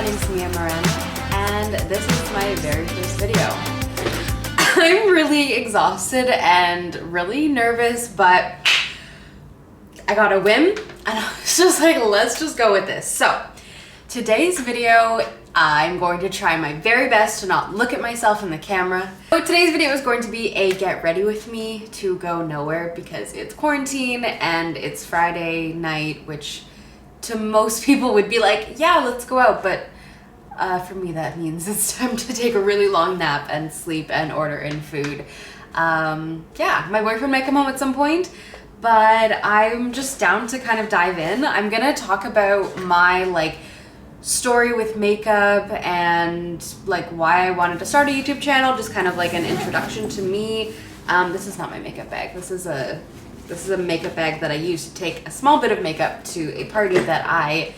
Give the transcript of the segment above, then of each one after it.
name's Mia Miranda, and this is my very first video. I'm really exhausted and really nervous, but I got a whim, and I was just like, let's just go with this. So, today's video, I'm going to try my very best to not look at myself in the camera. So today's video is going to be a get ready with me to go nowhere because it's quarantine and it's Friday night, which to most people would be like, yeah, let's go out. But for me, that means it's time to take a really long nap and sleep and order in food. Yeah, my boyfriend might come home at some point, but I'm just down to kind of dive in. I'm gonna talk about my story with makeup and why I wanted to start a YouTube channel, just kind of like an introduction to me. This is not my makeup bag. This is a makeup bag that I used to take a small bit of makeup to a party that I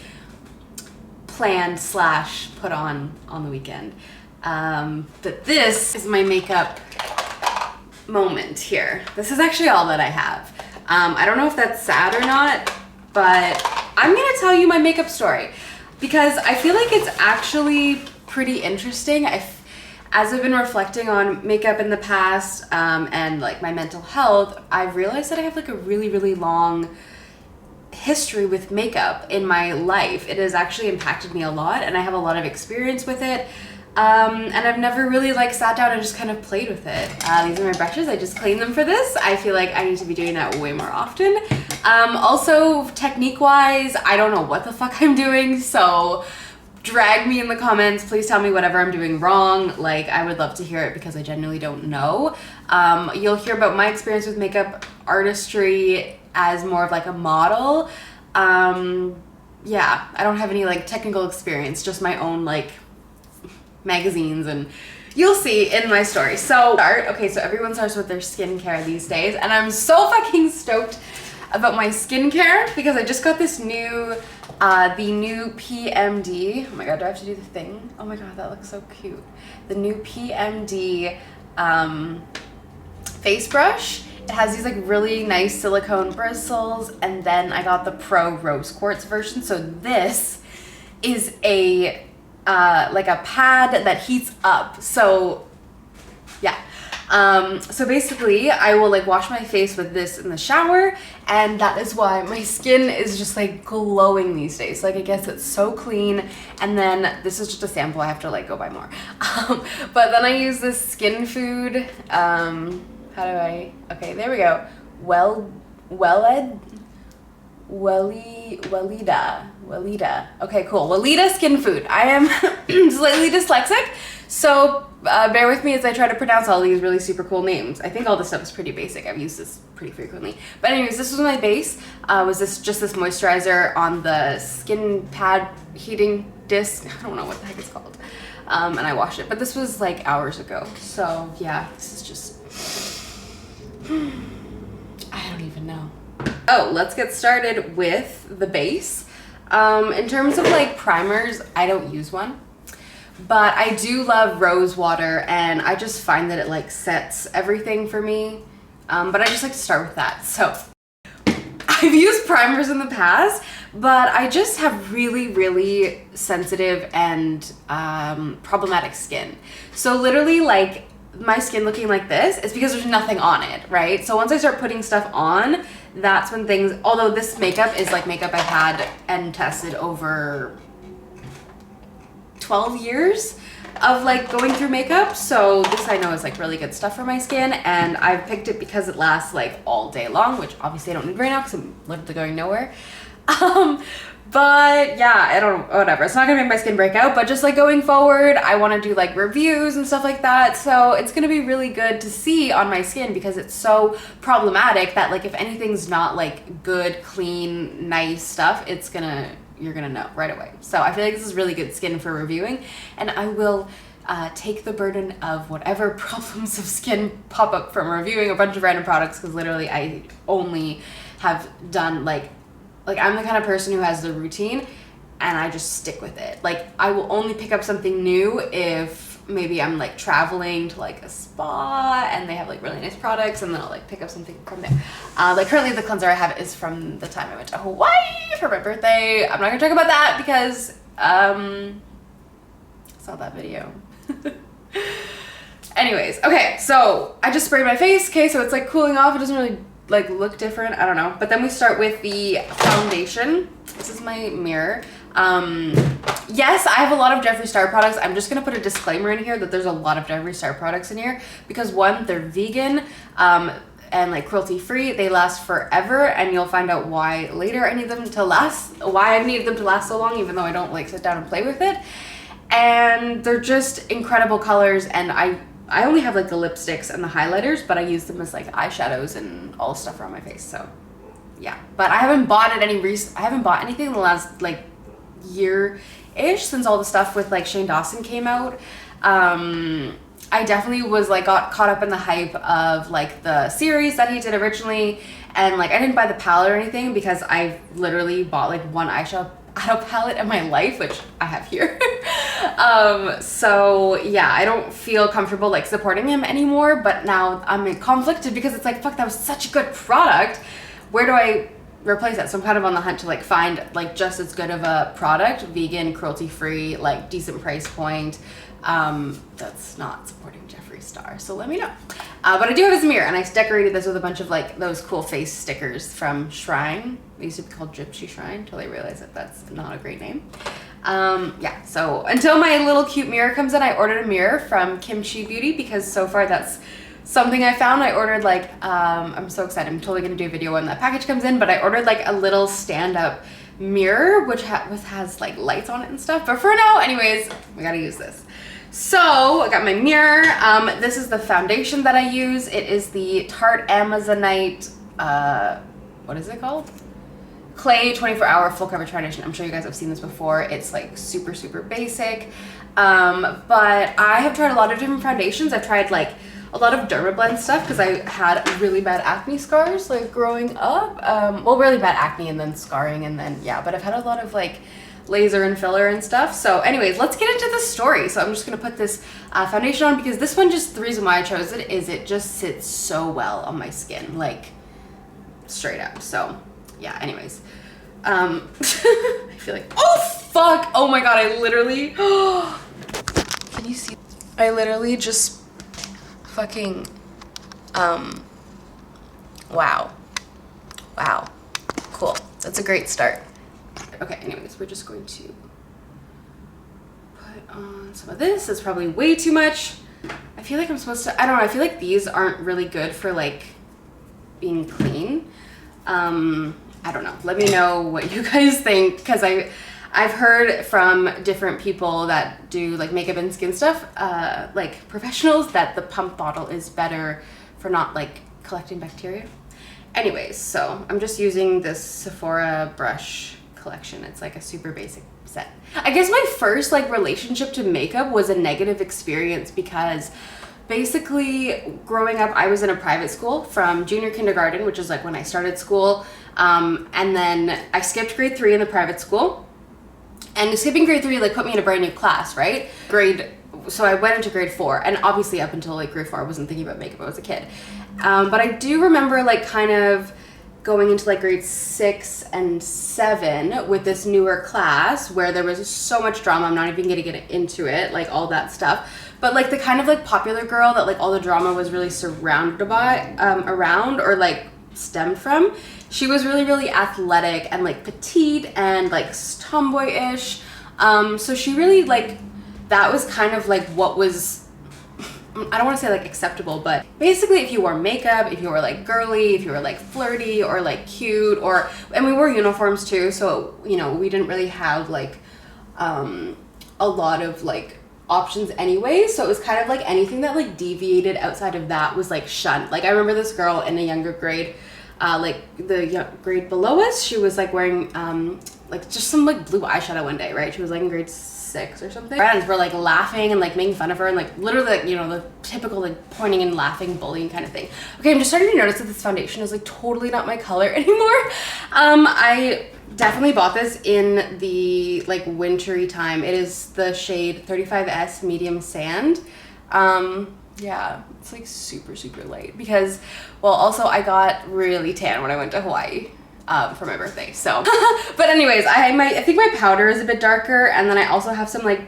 planned / put on the weekend. But this is my makeup moment here. This is actually all that I have. I don't know if that's sad or not, but I'm gonna tell you my makeup story because I feel like it's actually pretty interesting. As I've been reflecting on makeup in the past and my mental health, I've realized that I have a really, really long history with makeup in my life. It has actually impacted me a lot and I have a lot of experience with it. And I've never really sat down and just kind of played with it. These are my brushes. I just cleaned them for this. I feel like I need to be doing that way more often. Also, technique-wise, I don't know what the fuck I'm doing, so drag me in the comments. Please tell me whatever I'm doing wrong. I would love to hear it because I genuinely don't know. You'll hear about my experience with makeup artistry as more of a model. Yeah, I don't have any technical experience, just my own magazines, and you'll see in my story. So everyone starts with their skincare these days, and I'm so fucking stoked about my skincare because I just got this new the new PMD. Oh my god, do I have to do the thing? Oh my god, that looks so cute. The new PMD face brush. It has these really nice silicone bristles, and then I got the Pro Rose Quartz version. So this is a a pad that heats up. So yeah. So basically I will wash my face with this in the shower, and that is why my skin is just glowing these days. I guess it's so clean. And then this is just a sample. I have to go buy more. But then I use this Skin Food. Okay, there we go. Weleda. Okay, cool. Weleda Skin Food. I am slightly dyslexic, so bear with me as I try to pronounce all these really super cool names. I think all this stuff is pretty basic. I've used this pretty frequently. But anyways, this was my base. Was this just this moisturizer on the skin pad heating disc? I don't know what the heck it's called. And I washed it, but this was hours ago. So yeah, this is just I don't even know. Oh, let's get started with the base. In terms of primers, I don't use one, but I do love rose water, and I just find that it sets everything for me. But I just like to start with that. So I've used primers in the past, but I just have really, really sensitive and problematic skin. So literally my skin looking like this is because there's nothing on it, right? So once I start putting stuff on, that's when things, although this makeup is makeup I've had and tested over 12 years of going through makeup. So this I know is really good stuff for my skin, and I've picked it because it lasts all day long, which obviously I don't need right now because I'm literally going nowhere. But yeah, I don't know, whatever. It's not gonna make my skin break out, but just going forward, I wanna do reviews and stuff like that. So it's gonna be really good to see on my skin because it's so problematic that if anything's not good, clean, nice stuff, you're gonna know right away. So I feel like this is really good skin for reviewing, and I will take the burden of whatever problems of skin pop up from reviewing a bunch of random products, because literally I only have done I'm the kind of person who has the routine and I just stick with it. I will only pick up something new if maybe I'm traveling to a spa and they have really nice products, and then I'll pick up something from there. Currently the cleanser I have is from the time I went to Hawaii for my birthday. I'm not gonna talk about that because saw that video. Anyways, okay, so I just sprayed my face. Okay, so it's like cooling off. It doesn't really like look different. I don't know. But then we start with the foundation. This is my mirror. Yes, I have a lot of Jeffree Star products. I'm just gonna put a disclaimer in here that there's a lot of Jeffree Star products in here because one, they're vegan and like cruelty free. They last forever, and you'll find out why later. I need them to last. Why I need them to last so long, even though I don't like sit down and play with it. And they're just incredible colors, and I only have like the lipsticks and the highlighters, but I use them as like eyeshadows and all stuff around my face. So yeah, but I haven't bought anything in the last like year-ish since all the stuff with like Shane Dawson came out. I definitely was like got caught up in the hype of like the series that he did originally, and like I didn't buy the palette or anything because I literally bought like one eyeshadow palette in my life, which I have here. So yeah, I don't feel comfortable like supporting him anymore, but now I'm conflicted because it's like, fuck, that was such a good product. Where do I replace it? So I'm kind of on the hunt to like find like just as good of a product, vegan, cruelty free, like decent price point, that's not supporting Jeffree Star. So let me know. But I do have his mirror, and I decorated this with a bunch of like those cool face stickers from Shrine. They used to be called Gypsy Shrine until I realized that that's not a great name. Yeah, so until my little cute mirror comes in, I ordered a mirror from Kimchi Beauty because so far that's something I found. I ordered like, I'm so excited. I'm totally gonna do a video when that package comes in, but I ordered like a little stand-up mirror, which has like lights on it and stuff. But for now, anyways, we gotta use this. So I got my mirror. This is the foundation that I use. It is the Tarte Amazonite, what is it called? Clay 24-hour full coverage foundation. I'm sure you guys have seen this before. It's like super, super basic. But I have tried a lot of different foundations. I've tried like a lot of Dermablend stuff because I had really bad acne scars like growing up. Well, really bad acne and then scarring and then, yeah, but I've had a lot of like laser and filler and stuff. So anyways, let's get into the story. So I'm just gonna put this foundation on because this one, just the reason why I chose it is it just sits so well on my skin, like straight up. So yeah, anyways. I feel like, oh fuck, oh my god, I literally, can you see? I literally just fucking, wow, cool, that's a great start. Okay, anyways, we're just going to put on some of this. It's probably way too much. I feel like I'm supposed to, I don't know, I feel like these aren't really good for like being clean. I don't know, let me know what you guys think, because I've heard from different people that do like makeup and skin stuff, like professionals, that the pump bottle is better for not like collecting bacteria. Anyways, so I'm just using this Sephora brush collection. It's like a super basic set. I guess my first like relationship to makeup was a negative experience because basically growing up I was in a private school from junior kindergarten, which is like when I started school, and then I skipped grade 3 in the private school, and skipping grade 3 like put me in a brand new class, right? So I went into grade 4, and obviously up until like grade 4 I wasn't thinking about makeup, I was a kid. But I do remember like kind of going into like grade 6 and 7 with this newer class where there was so much drama. I'm not even gonna get into it, like all that stuff. But like the kind of like popular girl that like all the drama was really surrounded by, around, or like stemmed from. She was really, really athletic and like petite and like tomboyish. So she really like, that was kind of like what was, I don't want to say like acceptable, but basically if you wore makeup, if you were like girly, if you were like flirty or like cute, or, and we wore uniforms too, so you know, we didn't really have like a lot of like options anyway, so it was kind of like anything that like deviated outside of that was like shunned. Like I remember this girl in a younger grade, like the grade below us, she was like wearing like just some like blue eyeshadow one day, right? She was like in grade 6 or something. Friends were like laughing and like making fun of her and like literally like, you know, the typical like pointing and laughing bullying kind of thing. Okay, I'm just starting to notice that this foundation is like totally not my color anymore. I definitely bought this in the like wintry time. It is the shade 35S Medium Sand. Yeah, it's like super, super light because, well, also I got really tan when I went to Hawaii for my birthday, so. But anyways, I think my powder is a bit darker, and then I also have some like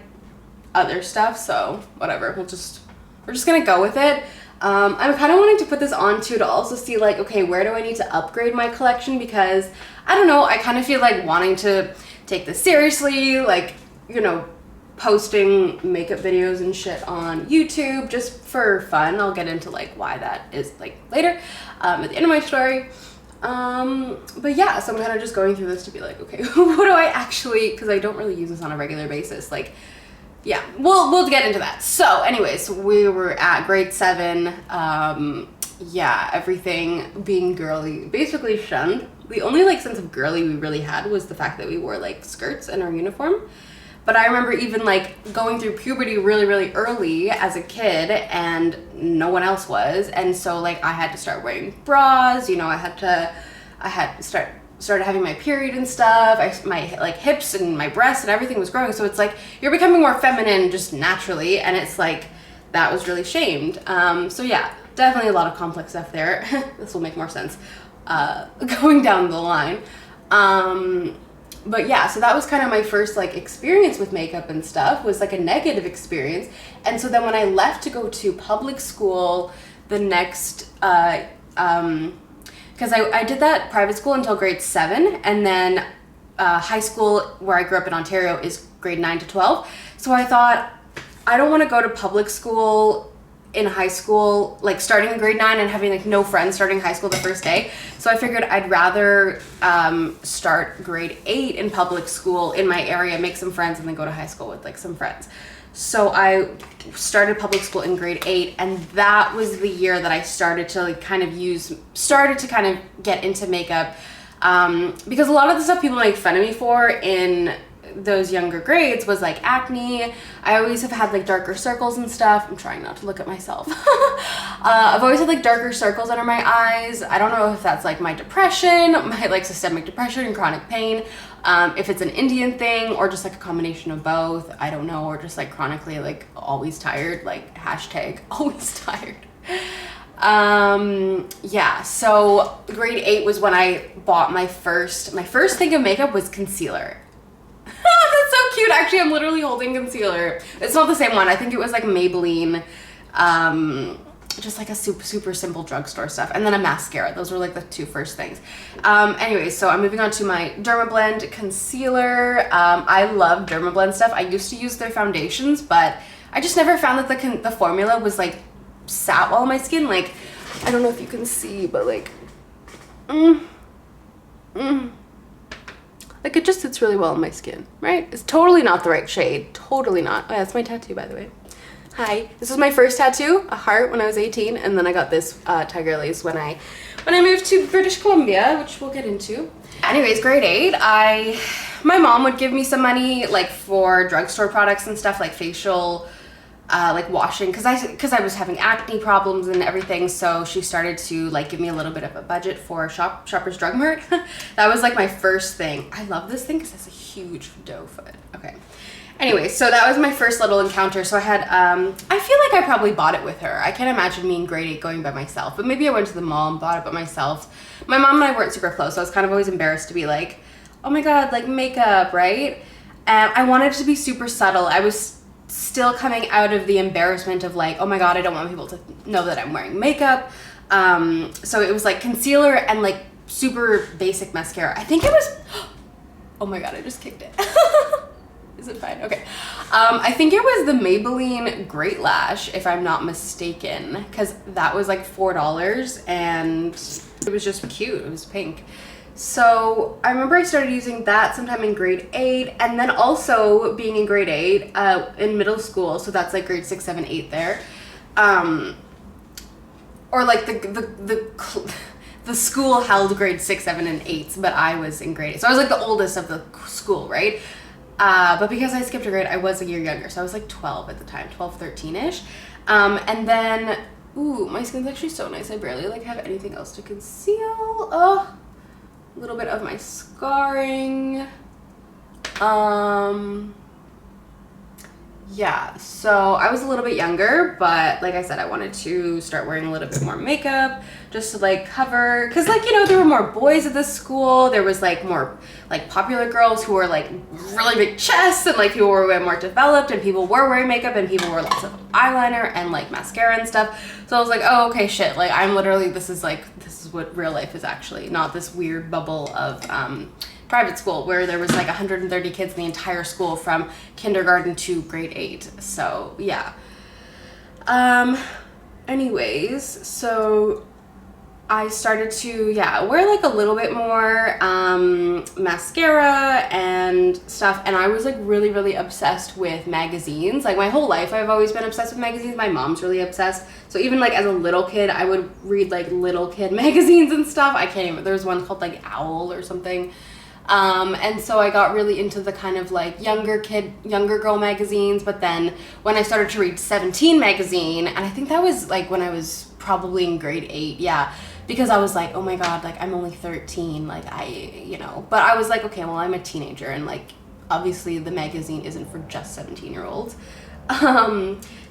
other stuff, so whatever, we're just gonna go with it. I'm kind of wanting to put this on too to also see like, okay, where do I need to upgrade my collection, because I don't know, I kind of feel like wanting to take this seriously, like, you know, posting makeup videos and shit on YouTube just for fun. I'll get into like why that is like later at the end of my story. But yeah, so I'm kind of just going through this to be like, okay, what do I actually, because I don't really use this on a regular basis, like, yeah, we'll get into that. So anyways, we were at grade 7. Yeah, everything being girly basically shunned. The only like sense of girly we really had was the fact that we wore like skirts in our uniform. But I remember even like going through puberty really early as a kid, and no one else was, and so like I had to start wearing bras, you know, I had started having my period and stuff. My like hips and my breasts and everything was growing, so it's like you're becoming more feminine just naturally, and it's like that was really shamed. So yeah, definitely a lot of complex stuff there. This will make more sense going down the line. But yeah, so that was kind of my first like experience with makeup and stuff, was like a negative experience. And so then when I left to go to public school the next because I did that private school until grade 7, and then high school where I grew up in Ontario is grade 9 to 12. So I thought, I don't want to go to public school in high school, like starting in grade 9 and having like no friends starting high school the first day. So I figured I'd rather start grade 8 in public school in my area, make some friends, and then go to high school with like some friends. So I started public school in grade 8, and that was the year that I started to like kind of get into makeup, because a lot of the stuff people make fun of me for in those younger grades was like acne. I always have had like darker circles and stuff. I'm trying not to look at myself. I've always had like darker circles under my eyes. I don't know if that's like my depression, my like systemic depression and chronic pain, if it's an Indian thing or just like a combination of both, I don't know, or just like chronically like always tired, like hashtag always tired. Yeah, so grade 8 was when I bought my first thing of makeup was concealer. That's so cute. Actually, I'm literally holding concealer. It's not the same one. I think it was like Maybelline, just like a super simple drugstore stuff, and then a mascara. Those were like the 2 first things. Anyways, so I'm moving on to my Dermablend concealer. I love Dermablend stuff. I used to use their foundations, but I just never found that the formula was like sat well on my skin. Like, I don't know if you can see, but like, like it just sits really well on my skin, right? It's totally not the right shade. Totally not. Oh, yeah, that's my tattoo, by the way. Hi. This was my first tattoo, a heart, when I was 18, and then I got this tiger lace when I moved to British Columbia, which we'll get into. Anyways, grade 8, my mom would give me some money like for drugstore products and stuff, like facial like washing, because I was having acne problems and everything, so she started to like give me a little bit of a budget for Shoppers Drug Mart. That was like my first thing. I love this thing because it's a huge doe foot. Okay. Anyway, so that was my first little encounter. So I had, I feel like I probably bought it with her. I can't imagine me in grade 8 going by myself, but maybe I went to the mall and bought it by myself. My mom and I weren't super close, so I was kind of always embarrassed to be like, oh my God, like makeup, right? And I wanted it to be super subtle. I was still coming out of the embarrassment of like, oh my God, I don't want people to know that I'm wearing makeup. So it was like concealer and like super basic mascara. I think it was, oh my God, I just kicked it. Is it fine? Okay. I think it was the Maybelline Great Lash, if I'm not mistaken, because that was like $4 and it was just cute. It was pink. So I remember I started using that sometime in grade 8, and then also being in grade 8 in middle school. So that's like grade 6, 7, 8 there. Or like the school held grade 6, 7, and 8, but I was in grade 8. So I was like the oldest of the school, right? But because I skipped a grade, I was a year younger. So I was like 12 at the time, 12, 13-ish. And then, ooh, my skin's actually so nice. I barely like have anything else to conceal. Oh, a little bit of my scarring. Yeah, so I was a little bit younger, but like I said, I wanted to start wearing a little bit more makeup just to like cover, because like, you know, there were more boys at this school. There was like more like popular girls who were like really big chests, and like people were way more developed, and people were wearing makeup, and people wore lots of eyeliner and like mascara and stuff. So I was like, oh, okay, shit. Like I'm literally, this is what real life is actually, not this weird bubble of private school where there was like 130 kids in the entire school from kindergarten to grade 8. So yeah. Anyways, so I started to, yeah, wear like a little bit more mascara and stuff, and I was like really, really obsessed with magazines. Like my whole life I've always been obsessed with magazines. My mom's really obsessed. So even like as a little kid, I would read like little kid magazines and stuff. I can't even, there was one called like Owl or something. And so I got really into the kind of like younger girl magazines. But then when I started to read 17 magazine, and I think that was like when I was probably in grade 8, yeah, because I was like, oh my God, like I'm only 13, like but I was like, okay, well, I'm a teenager, and like obviously the magazine isn't for just 17-year-olds.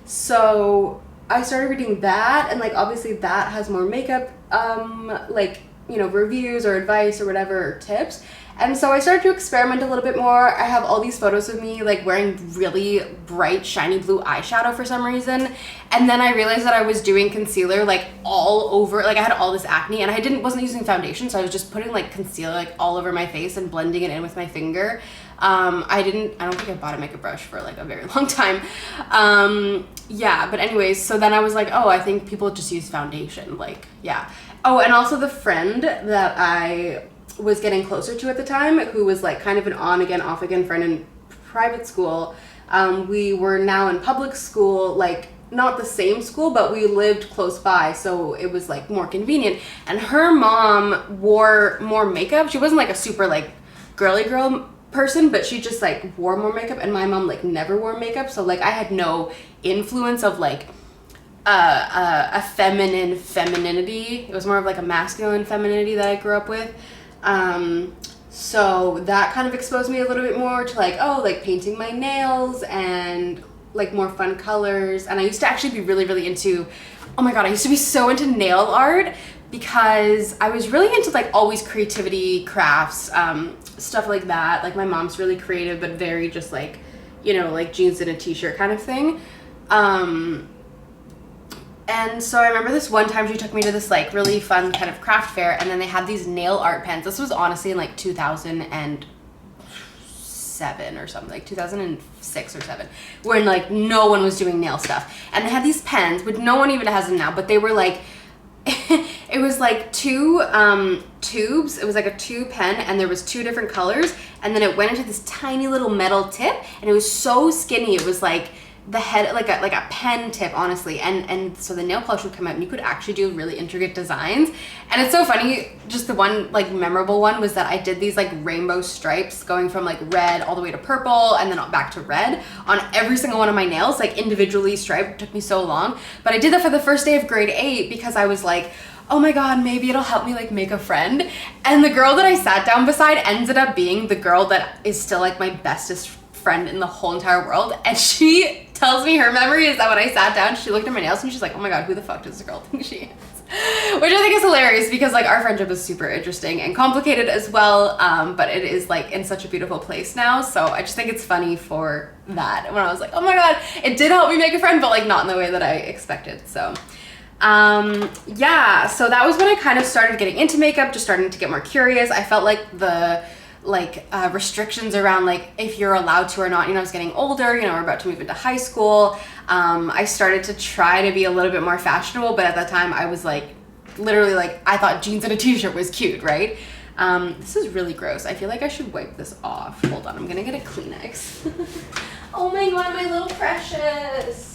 So I started reading that, and like obviously that has more makeup, like, reviews or advice or whatever, or tips. And so I started to experiment a little bit more. I have all these photos of me like wearing really bright, shiny blue eyeshadow for some reason. And then I realized that I was doing concealer like all over, like I had all this acne, and I wasn't using foundation. So I was just putting like concealer like all over my face and blending it in with my finger. I don't think I bought a makeup brush for like a very long time. Yeah, but anyways, so then I was like, oh, I think people just use foundation, like, yeah. Oh, and also the friend that I was getting closer to at the time, who was like kind of an on again, off again friend in private school. We were now in public school, like not the same school, but we lived close by, so it was like more convenient. And her mom wore more makeup. She wasn't like a super like girly girl person, but she just like wore more makeup, and my mom like never wore makeup. So like I had no influence of like a feminine femininity. It was more of like a masculine femininity that I grew up with. So that kind of exposed me a little bit more to like, oh, like painting my nails and like more fun colors. And I used to actually be really, really into, oh my God, I used to be so into nail art, because I was really into like always creativity, crafts, stuff like that. Like my mom's really creative, but very just like, like jeans and a t-shirt kind of thing. And so I remember this one time she took me to this like really fun kind of craft fair, and then they had these nail art pens. This was honestly in like 2007 or something, like 2006 or 7, when like no one was doing nail stuff. And they had these pens, which no one even has them now, but they were like, it was like two tubes. It was like a tube pen, and there was 2 different colors, and then it went into this tiny little metal tip, and it was so skinny. It was like the head, like a pen tip, honestly, and so the nail polish would come out, and you could actually do really intricate designs. And it's so funny, just the one like memorable one was that I did these like rainbow stripes going from like red all the way to purple, and then back to red on every single one of my nails, like individually striped. It took me so long, but I did that for the first day of grade 8 because I was like, oh my God, maybe it'll help me like make a friend. And the girl that I sat down beside ended up being the girl that is still like my bestest friend in the whole entire world. And she tells me her memory is that when I sat down, she looked at my nails and she's like, oh my God, who the fuck does this girl think she is? Which I think is hilarious, because like our friendship is super interesting and complicated as well, but it is like in such a beautiful place now. So I just think it's funny for that, when I was like, oh my God, it did help me make a friend, but like not in the way that I expected. So yeah, so that was when I kind of started getting into makeup, just starting to get more curious. I felt like the restrictions around like if you're allowed to or not, I was getting older, we're about to move into high school. I started to try to be a little bit more fashionable, but at that time I was like literally like, I thought jeans and a t-shirt was cute, right? This is really gross. I feel like I should wipe this off. Hold on, I'm gonna get a Kleenex. Oh my God, my little precious.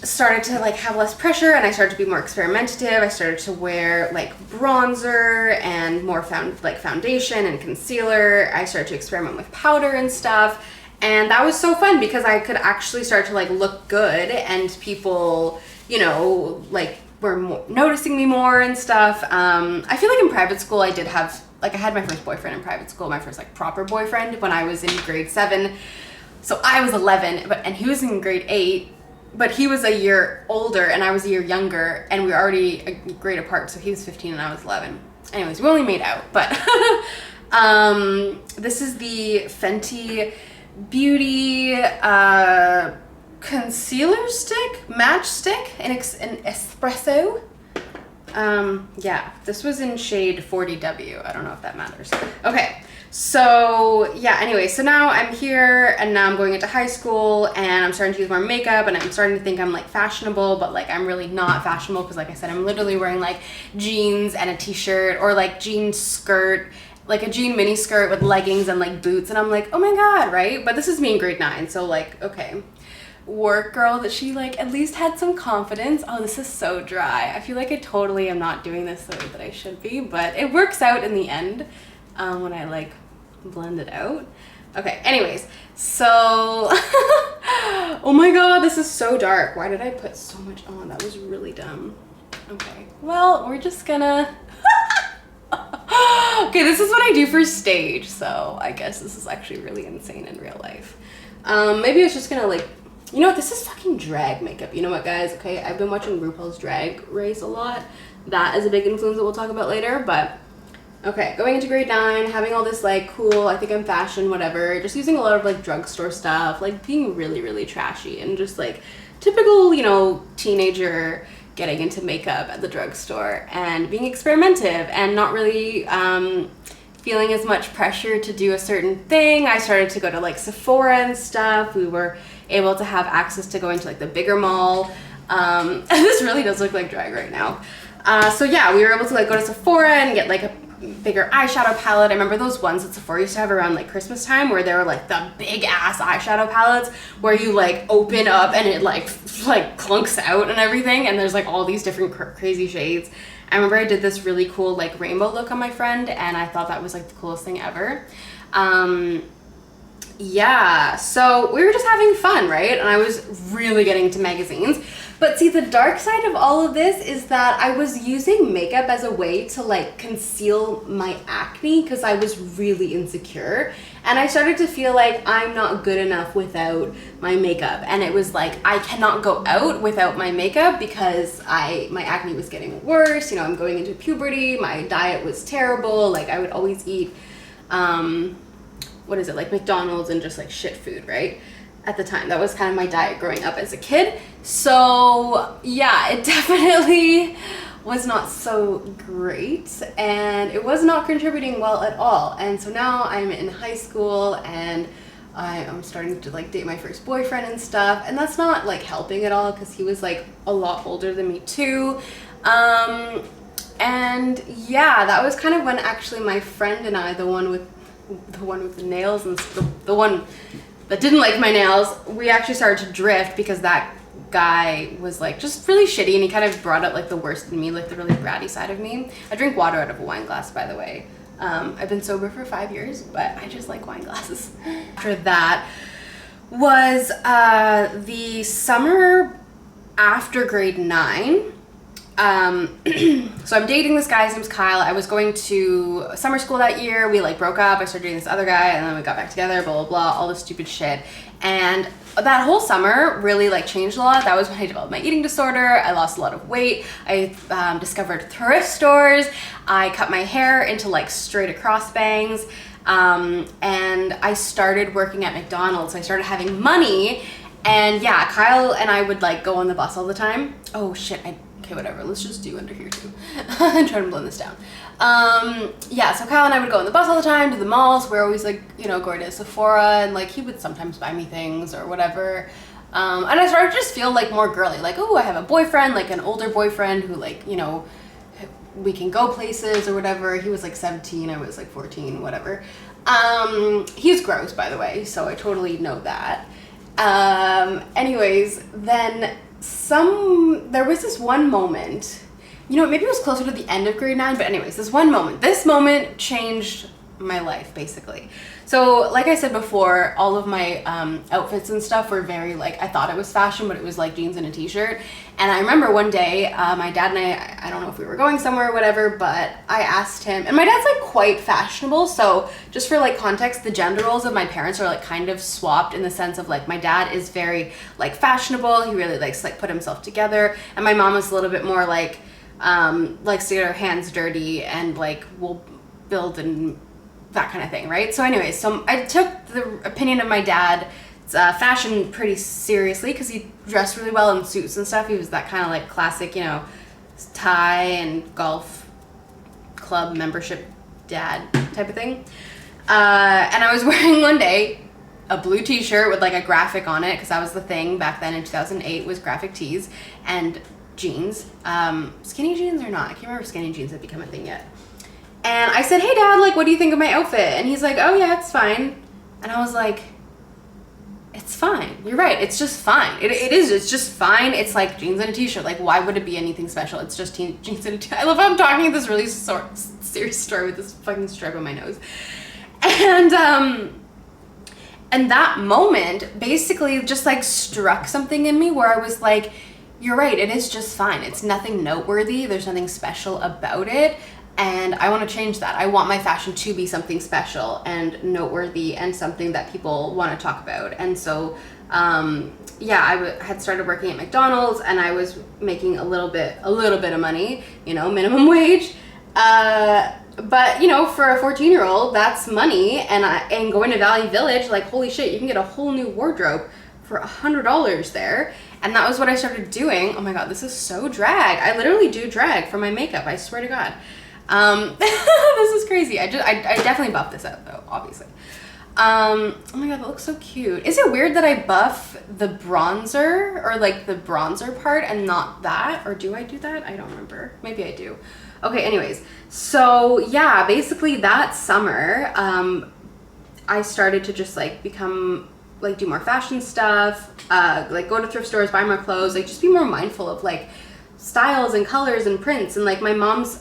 Started to like have less pressure, and I started to be more experimentative. I started to wear like bronzer and more foundation and concealer. I started to experiment with powder and stuff, and that was so fun because I could actually start to like look good, and people, like were noticing me more and stuff. I feel like in private school I did have, like I had my first boyfriend in private school, my first like proper boyfriend when I was in grade 7. So I was 11, and he was in grade 8, but he was a year older and I was a year younger, and we were already a grade apart, so he was 15 and I was 11. Anyways, we only made out, but this is the Fenty Beauty concealer stick, match stick, an espresso. Yeah, this was in shade 40W. I don't know if that matters. Okay, so yeah, anyway, so now I'm here and now I'm going into high school and I'm starting to use more makeup and I'm starting to think I'm like fashionable, but like I'm really not fashionable because like I said, I'm literally wearing like jeans and a t-shirt or like jean skirt, like a jean mini skirt with leggings and like boots, and I'm like, oh my god, right? But this is me in grade 9, so like, okay. Work girl that she like at least had some confidence. Oh, this is so dry. I feel like I totally am not doing this the way that I should be, but it works out in the end when I like blend it out. Okay, anyways, so oh my god, this is so dark. Why did I put so much on? That was really dumb. Okay, well, we're just gonna okay, this is what I do for stage, so I guess this is actually really insane in real life. Maybe I was just gonna like, you know what, this is fucking drag makeup. You know what, guys? Okay, I've been watching RuPaul's Drag Race a lot. That is a big influence that we'll talk about later, but okay, going into grade 9, having all this like cool, I think I'm fashion, whatever, just using a lot of like drugstore stuff, like being really, really trashy and just like typical, you know, teenager getting into makeup at the drugstore and being experimentative and not really feeling as much pressure to do a certain thing. I started to go to like Sephora and stuff. We were able to have access to going to like the bigger mall. And this really does look like drag right now. So yeah, we were able to like go to Sephora and get like a bigger eyeshadow palette. I remember those ones that Sephora used to have around like Christmas time where they were like the big ass eyeshadow palettes where you like open up and it like clunks out and everything, and there's like all these different crazy shades. I remember I did this really cool like rainbow look on my friend and I thought that was like the coolest thing ever. Yeah, so we were just having fun, right? And I was really getting into magazines. But see, the dark side of all of this is that I was using makeup as a way to like conceal my acne because I was really insecure. And I started to feel like I'm not good enough without my makeup. And it was like, I cannot go out without my makeup because my acne was getting worse. You know, I'm going into puberty. My diet was terrible. Like I would always eat, what is it, like McDonald's and just like shit food, right? At the time, that was kind of my diet growing up as a kid. So yeah, it definitely was not so great and it was not contributing well at all. And so now I'm in high school and I'm starting to like date my first boyfriend and stuff, and that's not like helping at all because he was like a lot older than me too. And yeah, that was kind of when actually my friend and I, the one with the nails and the one that didn't like my nails, we actually started to drift because that guy was like just really shitty and he kind of brought out like the worst in me, like the really bratty side of me. I drink water out of a wine glass, by the way. I've been sober for 5 years, but I just like wine glasses. After that was the summer after grade 9. So I'm dating this guy, his name's Kyle. I was going to summer school that year. We like broke up. I started dating this other guy and then we got back together, blah, blah, blah, all this stupid shit. And that whole summer really like changed a lot. That was when I developed my eating disorder. I lost a lot of weight. I discovered thrift stores. I cut my hair into like straight across bangs. And I started working at McDonald's. I started having money. And yeah, Kyle and I would like go on the bus all the time. Oh shit, okay, whatever, let's just do under here too. I'm trying to blend this down. Yeah, so Kyle and I would go on the bus all the time to the malls. We're always like, you know, going to Sephora, and like he would sometimes buy me things or whatever. And I started to just feel like more girly, like, oh, I have a boyfriend, like an older boyfriend who like, you know, we can go places or whatever. He was like 17, I was like 14, whatever. He's gross, by the way, so I totally know that. Anyways, then there was this one moment, you know, maybe it was closer to the end of grade 9, but anyways, this moment changed my life basically. So like I said before, all of my outfits and stuff were very like, I thought it was fashion, but it was like jeans and a t-shirt. And I remember one day my dad and I don't know if we were going somewhere or whatever, but I asked him, and my dad's like quite fashionable, so just for like context, the gender roles of my parents are like kind of swapped in the sense of like my dad is very like fashionable, he really likes to like put himself together, and my mom is a little bit more like likes to get her hands dirty and like will build and that kind of thing, right? So anyways, so I took the opinion of my dad fashion pretty seriously because he dressed really well in suits and stuff. He was that kind of like classic, you know, tie and golf club membership dad type of thing. And I was wearing one day a blue t-shirt with like a graphic on it, because that was the thing back then in 2008 was graphic tees, and jeans, skinny jeans or not, I can't remember if skinny jeans had become a thing yet. And I said, hey dad, like what do you think of my outfit? And he's like, oh yeah, it's fine. And I was like, it's fine, you're right, it's just fine. It's just fine. It's like jeans and a t-shirt, like why would it be anything special? It's just jeans and a t-shirt. I love how I'm talking this really serious story with this fucking stripe on my nose. And that moment basically just like struck something in me where I was like, you're right, it is just fine. It's nothing noteworthy. There's nothing special about it. And I want to change that. I want my fashion to be something special and noteworthy and something that people want to talk about. And so, yeah, I had started working at McDonald's, and I was making a little bit of money, you know, minimum wage. But you know, for a 14-year-old, that's money. And going to Valley Village, like holy shit, you can get a whole new wardrobe for $100 there. And that was what I started doing. Oh my god, this is so drag. I literally do drag for my makeup, I swear to god. This is crazy. I definitely buffed this out though, obviously. Oh my god, that looks so cute. Is it weird that I buff the bronzer, or like the bronzer part, and not that? Or do I do that? I don't remember. Maybe I do. Okay, anyways. So yeah, basically that summer, I started to just like become, like do more fashion stuff, like go to thrift stores, buy more clothes, like just be more mindful of like styles and colors and prints. And like my mom's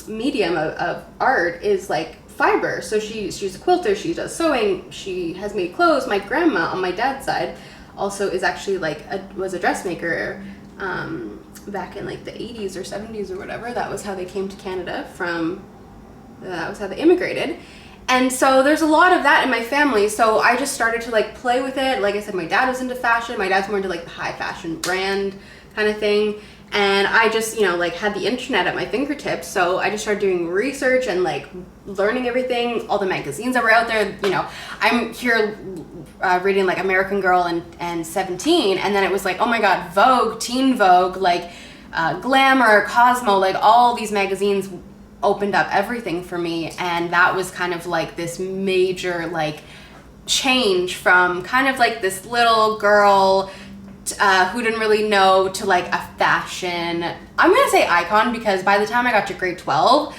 medium of art is like fiber, so she's a quilter, she does sewing, she has made clothes. My grandma on my dad's side also is actually like was a dressmaker back in like the 80s or 70s or whatever. That was how they came to Canada from, that was how they immigrated. And so there's a lot of that in my family, so I just started to like play with it. Like I said, my dad was into fashion, my dad's more into like the high fashion brand kind of thing. And I just, you know, like had the internet at my fingertips, so I just started doing research and like learning everything, all the magazines that were out there. You know, I'm here reading like American Girl and 17, and then it was like, oh my god, Vogue, Teen Vogue, like Glamour, Cosmo, like all these magazines opened up everything for me. And that was kind of like this major like change from kind of like this little girl who didn't really know to like a fashion, I'm gonna say icon, because by the time I got to grade 12,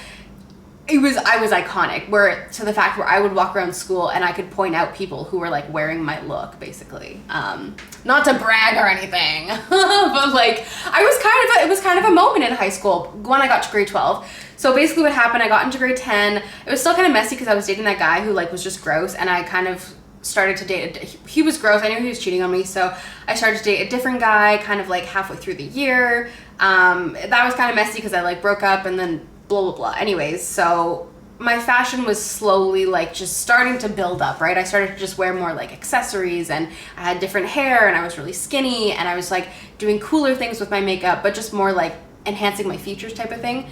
I was iconic, where to the fact where I would walk around school and I could point out people who were like wearing my look, basically. Not to brag or anything, but like it was kind of a moment in high school when I got to grade 12. So basically what happened, I got into grade 10. It was still kind of messy because I was dating that guy who like was just gross, and I kind of started to date, he was gross, I knew he was cheating on me, so I started to date a different guy kind of like halfway through the year. That was kind of messy because I like broke up and then blah blah blah. Anyways, so my fashion was slowly like just starting to build up, right? I started to just wear more like accessories, and I had different hair, and I was really skinny, and I was like doing cooler things with my makeup, but just more like enhancing my features type of thing.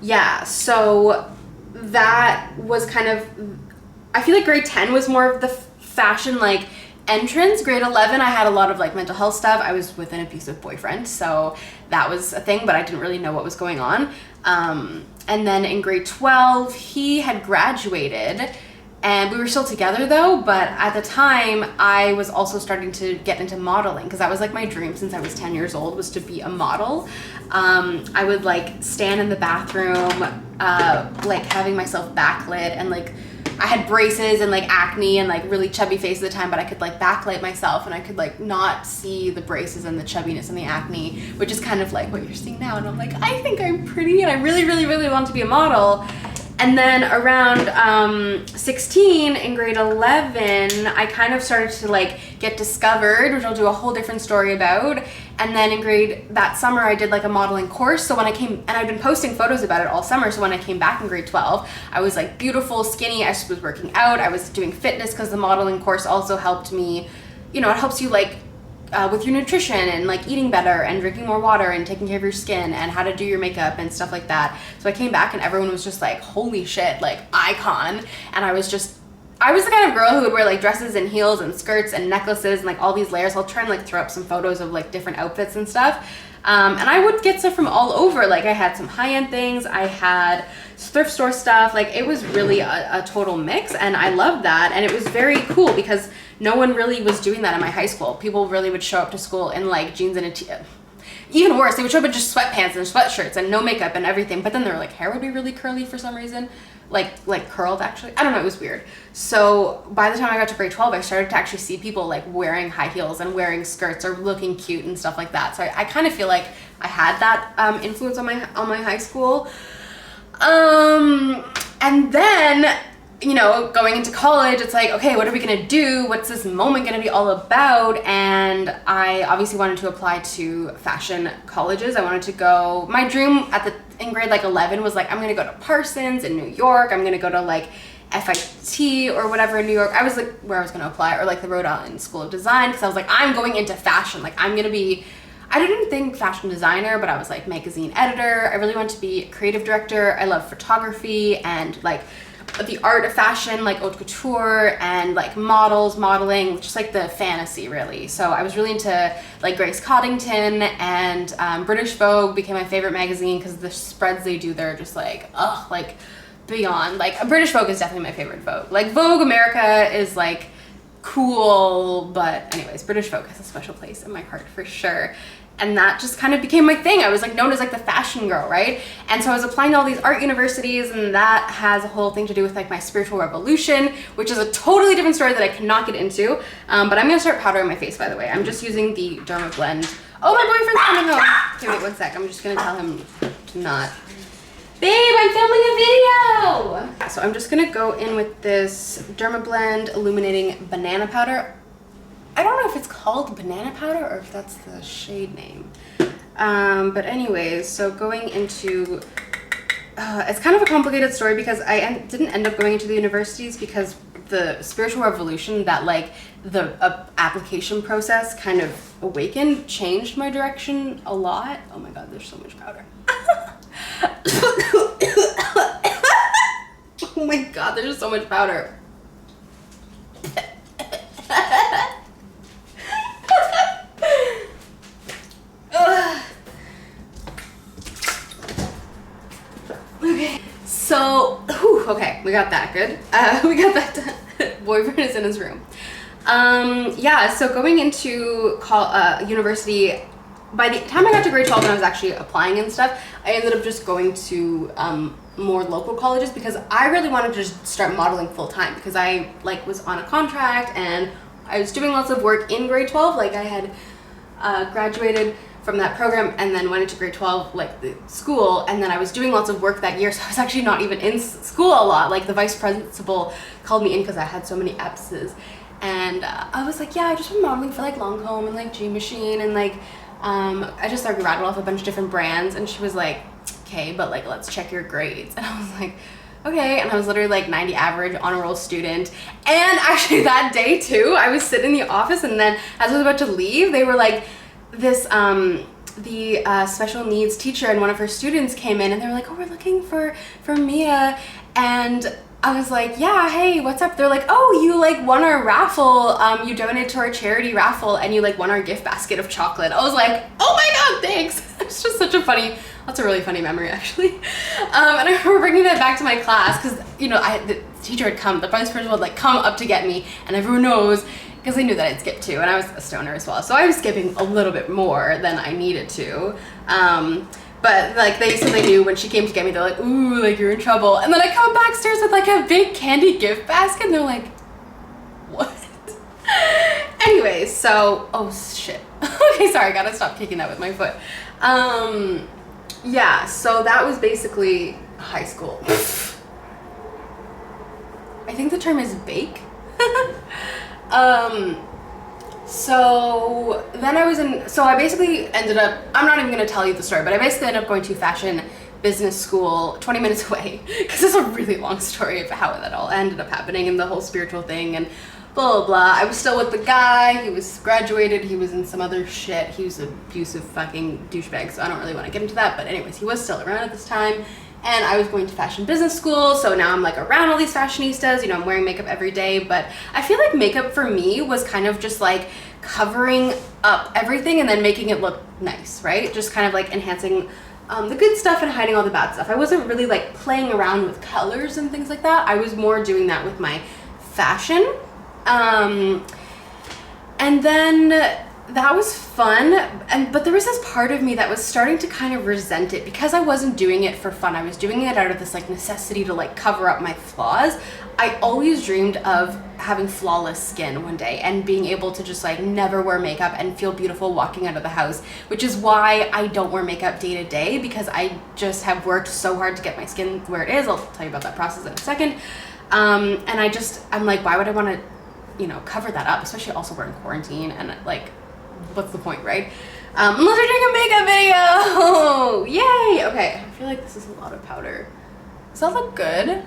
Yeah, so that was kind of, I feel like grade 10 was more of the fashion like entrance. Grade 11, I had a lot of like mental health stuff. I was with an abusive boyfriend, so that was a thing, but I didn't really know what was going on. And then in grade 12, he had graduated, and we were still together though, but at the time I was also starting to get into modeling, because that was like my dream since I was 10 years old, was to be a model. I would like stand in the bathroom, like having myself backlit, and like I had braces and like acne and like really chubby face at the time, but I could like backlight myself, and I could like not see the braces and the chubbiness and the acne, which is kind of like what you're seeing now. And I'm like, I think I'm pretty, and I really, really, really want to be a model. And then around 16 in grade 11, I kind of started to like get discovered, which I'll do a whole different story about. And then that summer I did like a modeling course. So when I came, and I've been posting photos about it all summer. So when I came back in grade 12, I was like beautiful, skinny. I just was working out. I was doing fitness because the modeling course also helped me, you know, it helps you like with your nutrition and like eating better and drinking more water and taking care of your skin and how to do your makeup and stuff like that. So I came back and everyone was just like, holy shit, like icon. And I was the kind of girl who would wear like dresses and heels and skirts and necklaces and like all these layers. I'll try and like throw up some photos of like different outfits and stuff. And I would get stuff from all over. Like I had some high-end things, I had thrift store stuff. Like it was really a total mix, and I loved that. And it was very cool because no one really was doing that in my high school. People really would show up to school in like jeans and even worse, they would show up in just sweatpants and sweatshirts and no makeup and everything. But then their like hair would be really curly for some reason. Like curled actually. I don't know, it was weird. So by the time I got to grade 12, I started to actually see people like wearing high heels and wearing skirts or looking cute and stuff like that. So I kind of feel like I had that influence on my high school. And then, you know, going into college, it's like, okay, what are we gonna do? What's this moment gonna be all about? And I obviously wanted to apply to fashion colleges. I wanted to go, my dream in grade like 11 was like, I'm gonna go to Parsons in New York. I'm gonna go to like FIT or whatever in New York. I was like where I was gonna apply, or like the Rhode Island School of Design, because I was like, I'm going into fashion. Like I'm gonna be, I didn't think fashion designer, but I was like magazine editor. I really wanted to be a creative director. I love photography and like the art of fashion, like haute couture and like modeling, just like the fantasy really. So I was really into like Grace Coddington, and British Vogue became my favorite magazine because the spreads they do there are just like, ugh, like beyond. Like British Vogue is definitely my favorite Vogue. Like Vogue America is like cool, but anyways, British Vogue has a special place in my heart for sure. And that just kind of became my thing. I was like known as like the fashion girl, right? And so I was applying to all these art universities, and that has a whole thing to do with like my spiritual revolution, which is a totally different story that I cannot get into. But I'm gonna start powdering my face, by the way. I'm just using the Derma Blend. Oh, my boyfriend's coming home. Okay, wait 1 sec. I'm just gonna tell him to not. Babe, I'm filming a video! So I'm just gonna go in with this Derma Blend Illuminating Banana Powder. I don't know if it's called banana powder or if that's the shade name. But anyways, so going into, it's kind of a complicated story because I didn't end up going into the universities because the spiritual revolution that like the application process kind of awakened changed my direction a lot. Oh my God, there's so much powder. Oh my God, there's so much powder. Okay, so, okay, we got that good. We got that done. Boyfriend is in his room. Yeah, so going into university, by the time I got to grade 12 and I was actually applying and stuff, I ended up just going to more local colleges because I really wanted to just start modeling full time because I like was on a contract and I was doing lots of work in grade 12. Like I had graduated from that program and then went into grade 12, like the school, and then I was doing lots of work that year, so I was actually not even in school a lot. Like the vice principal called me in because I had so many absences, and I was like, yeah, I just been modeling for like Lancome and like G Machine, and like I just started rattle off a bunch of different brands, and she was like, okay, but like let's check your grades. And I was like, okay. And I was literally like 90 average honor roll student. And actually that day too, I was sitting in the office, and then as I was about to leave, they were like, this the special needs teacher and one of her students came in, and they were like, oh, we're looking for Mia. And I was like, yeah, hey, what's up? They're like, oh, you like won our raffle, you donated to our charity raffle, and you like won our gift basket of chocolate. I was like, oh my God, thanks. It's just such a funny, that's a really funny memory actually. And I remember bringing that back to my class because, you know, the teacher had come, the vice principal would like come up to get me, and everyone knows, because they knew that I'd skip too, and I was a stoner as well, so I was skipping a little bit more than I needed to. But like they knew when she came to get me, they're like, ooh, like you're in trouble. And then I come backstairs with like a big candy gift basket, and they're like, what? Anyways, so, oh shit. Okay, sorry, I gotta stop kicking that with my foot. Yeah, so that was basically high school. I think the term is bake. So then I basically ended up, I'm not even going to tell you the story, but I basically ended up going to fashion business school 20 minutes away, because it's a really long story of how that all ended up happening and the whole spiritual thing and blah, blah, blah. I was still with the guy. He was graduated. He was in some other shit. He was an abusive fucking douchebag, so I don't really want to get into that. But anyways, he was still around at this time. And I was going to fashion business school, so now I'm like around all these fashionistas, you know, I'm wearing makeup every day, but I feel like makeup for me was kind of just like covering up everything and then making it look nice, right? Just kind of like enhancing the good stuff and hiding all the bad stuff. I wasn't really like playing around with colors and things like that. I was more doing that with my fashion. And then that was fun, but there was this part of me that was starting to kind of resent it because I wasn't doing it for fun. I was doing it out of this like necessity to like cover up my flaws. I always dreamed of having flawless skin one day and being able to just like never wear makeup and feel beautiful walking out of the house, which is why I don't wear makeup day to day, because I just have worked so hard to get my skin where it is. I'll tell you about that process in a second. And I'm like, why would I want to, you know, cover that up, especially also we're in quarantine and like, what's the point, right? Unless we're doing a makeup video. Yay. Okay, I feel like this is a lot of powder. Does that look good?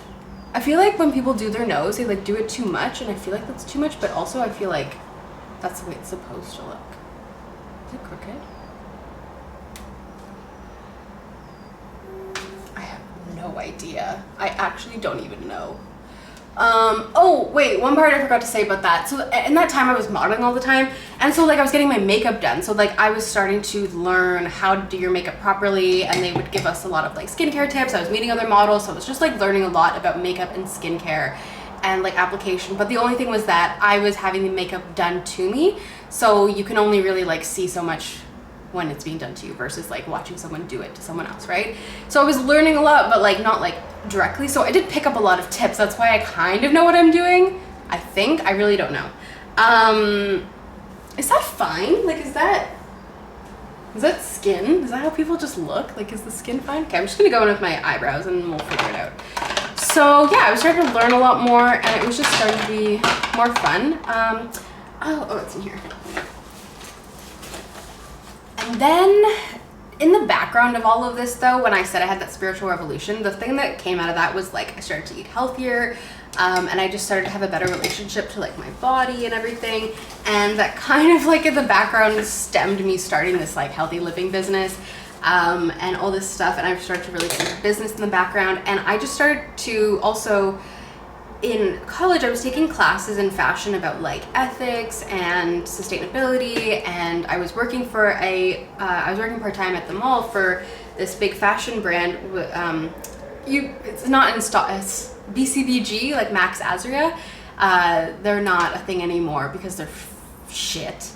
I feel like when people do their nose, they like do it too much, and I feel like that's too much, but also I feel like that's the way it's supposed to look. Is it crooked? I have no idea. I actually don't even know. Oh wait, one part I forgot to say about that. So in that time I was modeling all the time, and so like I was getting my makeup done, so like I was starting to learn how to do your makeup properly, and they would give us a lot of like skincare tips. I was meeting other models, so I was just like learning a lot about makeup and skincare and like application. But the only thing was that I was having the makeup done to me, so you can only really like see so much when it's being done to you versus like watching someone do it to someone else, right? So I was learning a lot, but like not like directly. So I did pick up a lot of tips. That's why I kind of know what I'm doing. I think. I really don't know. Is that fine? Like, is that skin? Is that how people just look? Like, is the skin fine? Okay, I'm just gonna go in with my eyebrows and we'll figure it out. So yeah, I was starting to learn a lot more, and it was just starting to be more fun. Oh, it's in here. And then in the background of all of this though, when I said I had that spiritual revolution, the thing that came out of that was like I started to eat healthier, and I just started to have a better relationship to like my body and everything. And that kind of like in the background stemmed me starting this like healthy living business, and all this stuff. And I've started to really get into business in the background. And I just started to also, in college, I was taking classes in fashion about like ethics and sustainability, and I was working for I was working part-time at the mall for this big fashion brand. It's not in stock, it's BCBG, like Max Azria. They're not a thing anymore because they're shit.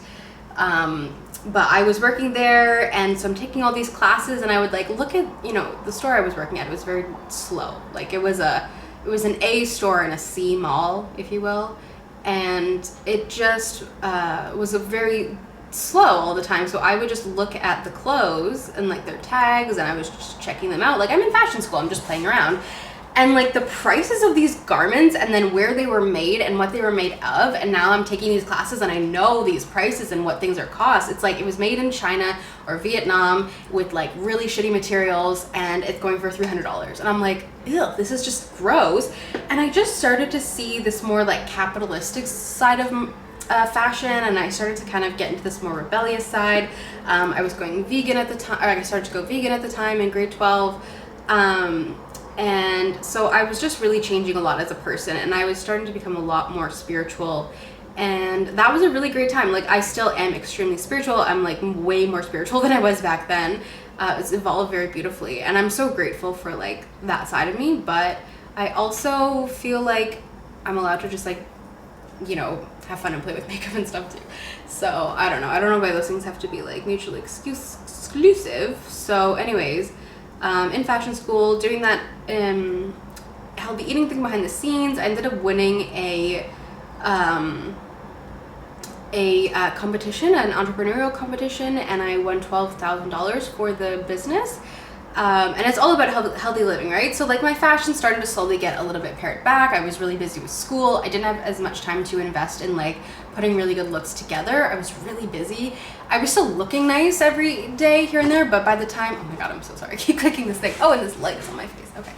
But I was working there, and so I'm taking all these classes, and I would like look at, you know, the store I was working at. It was very slow. Like it was an A store in a C mall, if you will, and it just was a very slow all the time. So I would just look at the clothes and like their tags, and I was just checking them out. Like I'm in fashion school, I'm just playing around. And like the prices of these garments, and then where they were made and what they were made of, and now I'm taking these classes and I know these prices and what things are cost. It's like it was made in China or Vietnam with like really shitty materials, and it's going for $300. And I'm like, ew, this is just gross. And I just started to see this more like capitalistic side of fashion, and I started to kind of get into this more rebellious side. I was going vegan at the time, or I started to go vegan at the time in grade 12. And so I was just really changing a lot as a person, and I was starting to become a lot more spiritual, and that was a really great time. Like I still am extremely spiritual. I'm like way more spiritual than I was back then. It's evolved very beautifully, and I'm so grateful for like that side of me. But I also feel like I'm allowed to just like, you know, have fun and play with makeup and stuff too. So I don't know why those things have to be like mutually exclusive. So anyways, in fashion school, doing that healthy eating thing behind the scenes, I ended up winning a competition, an entrepreneurial competition, and I won $12,000 for the business. And it's all about healthy living, right? So like my fashion started to slowly get a little bit pared back. I was really busy with school. I didn't have as much time to invest in like putting really good looks together. I was really busy. I was still looking nice every day here and there, but by the time, oh my God, I'm so sorry. I keep clicking this thing. Oh, and this light is on my face. Okay.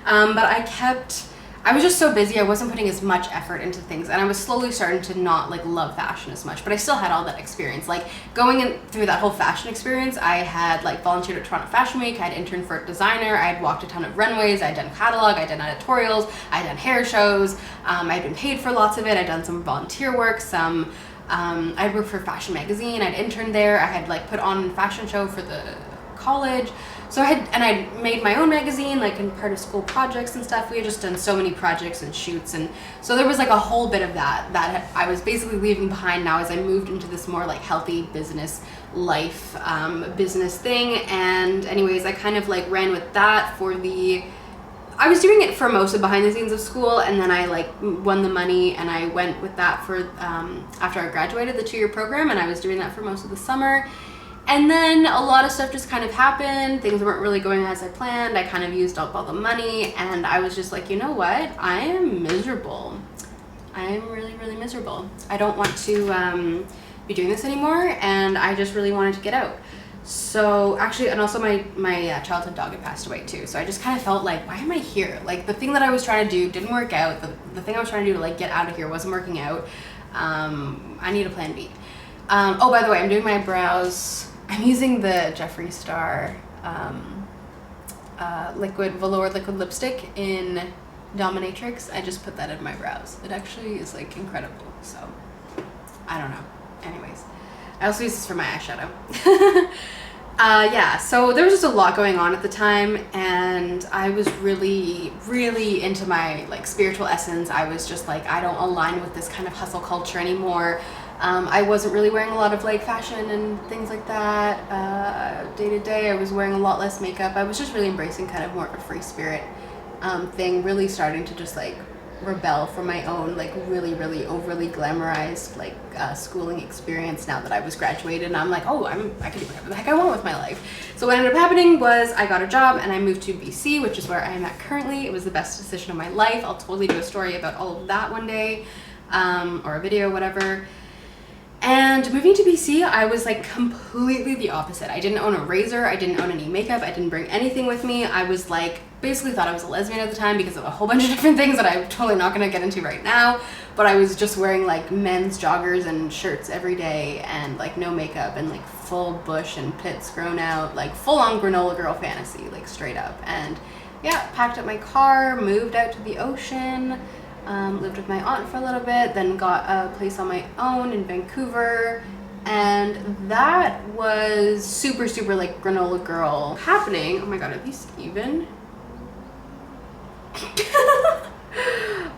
But I was just so busy. I wasn't putting as much effort into things, and I was slowly starting to not like love fashion as much, but I still had all that experience. Like going in through that whole fashion experience, I had like volunteered at Toronto Fashion Week. I had interned for a designer. I had walked a ton of runways. I'd done catalog. I'd done editorials. I'd done hair shows. I'd been paid for lots of it. I'd done some volunteer work, I'd worked for Fashion Magazine. I'd interned there. I had like put on a fashion show for the college. So I made my own magazine, like in part of school projects and stuff. We had just done so many projects and shoots, and so there was like a whole bit of that I was basically leaving behind now as I moved into this more like healthy business life, business thing. And anyways, I kind of like ran with that I was doing it for most of behind the scenes of school, and then I like won the money and I went with that for after I graduated the 2-year program, and I was doing that for most of the summer. And then a lot of stuff just kind of happened. Things weren't really going as I planned. I kind of used up all the money, and I was just like, you know what? I am miserable. I am really, really miserable. I don't want to be doing this anymore, and I just really wanted to get out. So actually, and also my childhood dog had passed away too. So I just kind of felt like, why am I here? Like the thing that I was trying to do didn't work out. The thing I was trying to do to like get out of here wasn't working out. I need a plan B. Oh, by the way, I'm doing my brows. I'm using the Jeffree Star velour liquid lipstick in Dominatrix. I just put that in my brows. It actually is like incredible. So I don't know. Anyways, I also use this for my eyeshadow. Yeah, so there was just a lot going on at the time, and I was really, really into my like spiritual essence. I was just like, I don't align with this kind of hustle culture anymore. I wasn't really wearing a lot of like fashion and things like that day to day. I was wearing a lot less makeup. I was just really embracing kind of more of a free spirit thing, really starting to just like rebel from my own like really, really overly glamorized like schooling experience now that I was graduated, and I'm like, oh, I can do whatever the heck I want with my life. So what ended up happening was I got a job and I moved to BC, which is where I am at currently. It was the best decision of my life. I'll totally do a story about all of that one day, or a video, whatever. And moving to BC, I was like completely the opposite. I didn't own a razor, I didn't own any makeup, I didn't bring anything with me. I was like, basically thought I was a lesbian at the time because of a whole bunch of different things that I'm totally not gonna get into right now. But I was just wearing like men's joggers and shirts every day, and like no makeup, and like full bush and pits grown out, like full on granola girl fantasy, like straight up. And yeah, packed up my car, moved out to the ocean. Lived with my aunt for a little bit, then got a place on my own in Vancouver, and that was super, super like granola girl happening. Oh my God, are these even?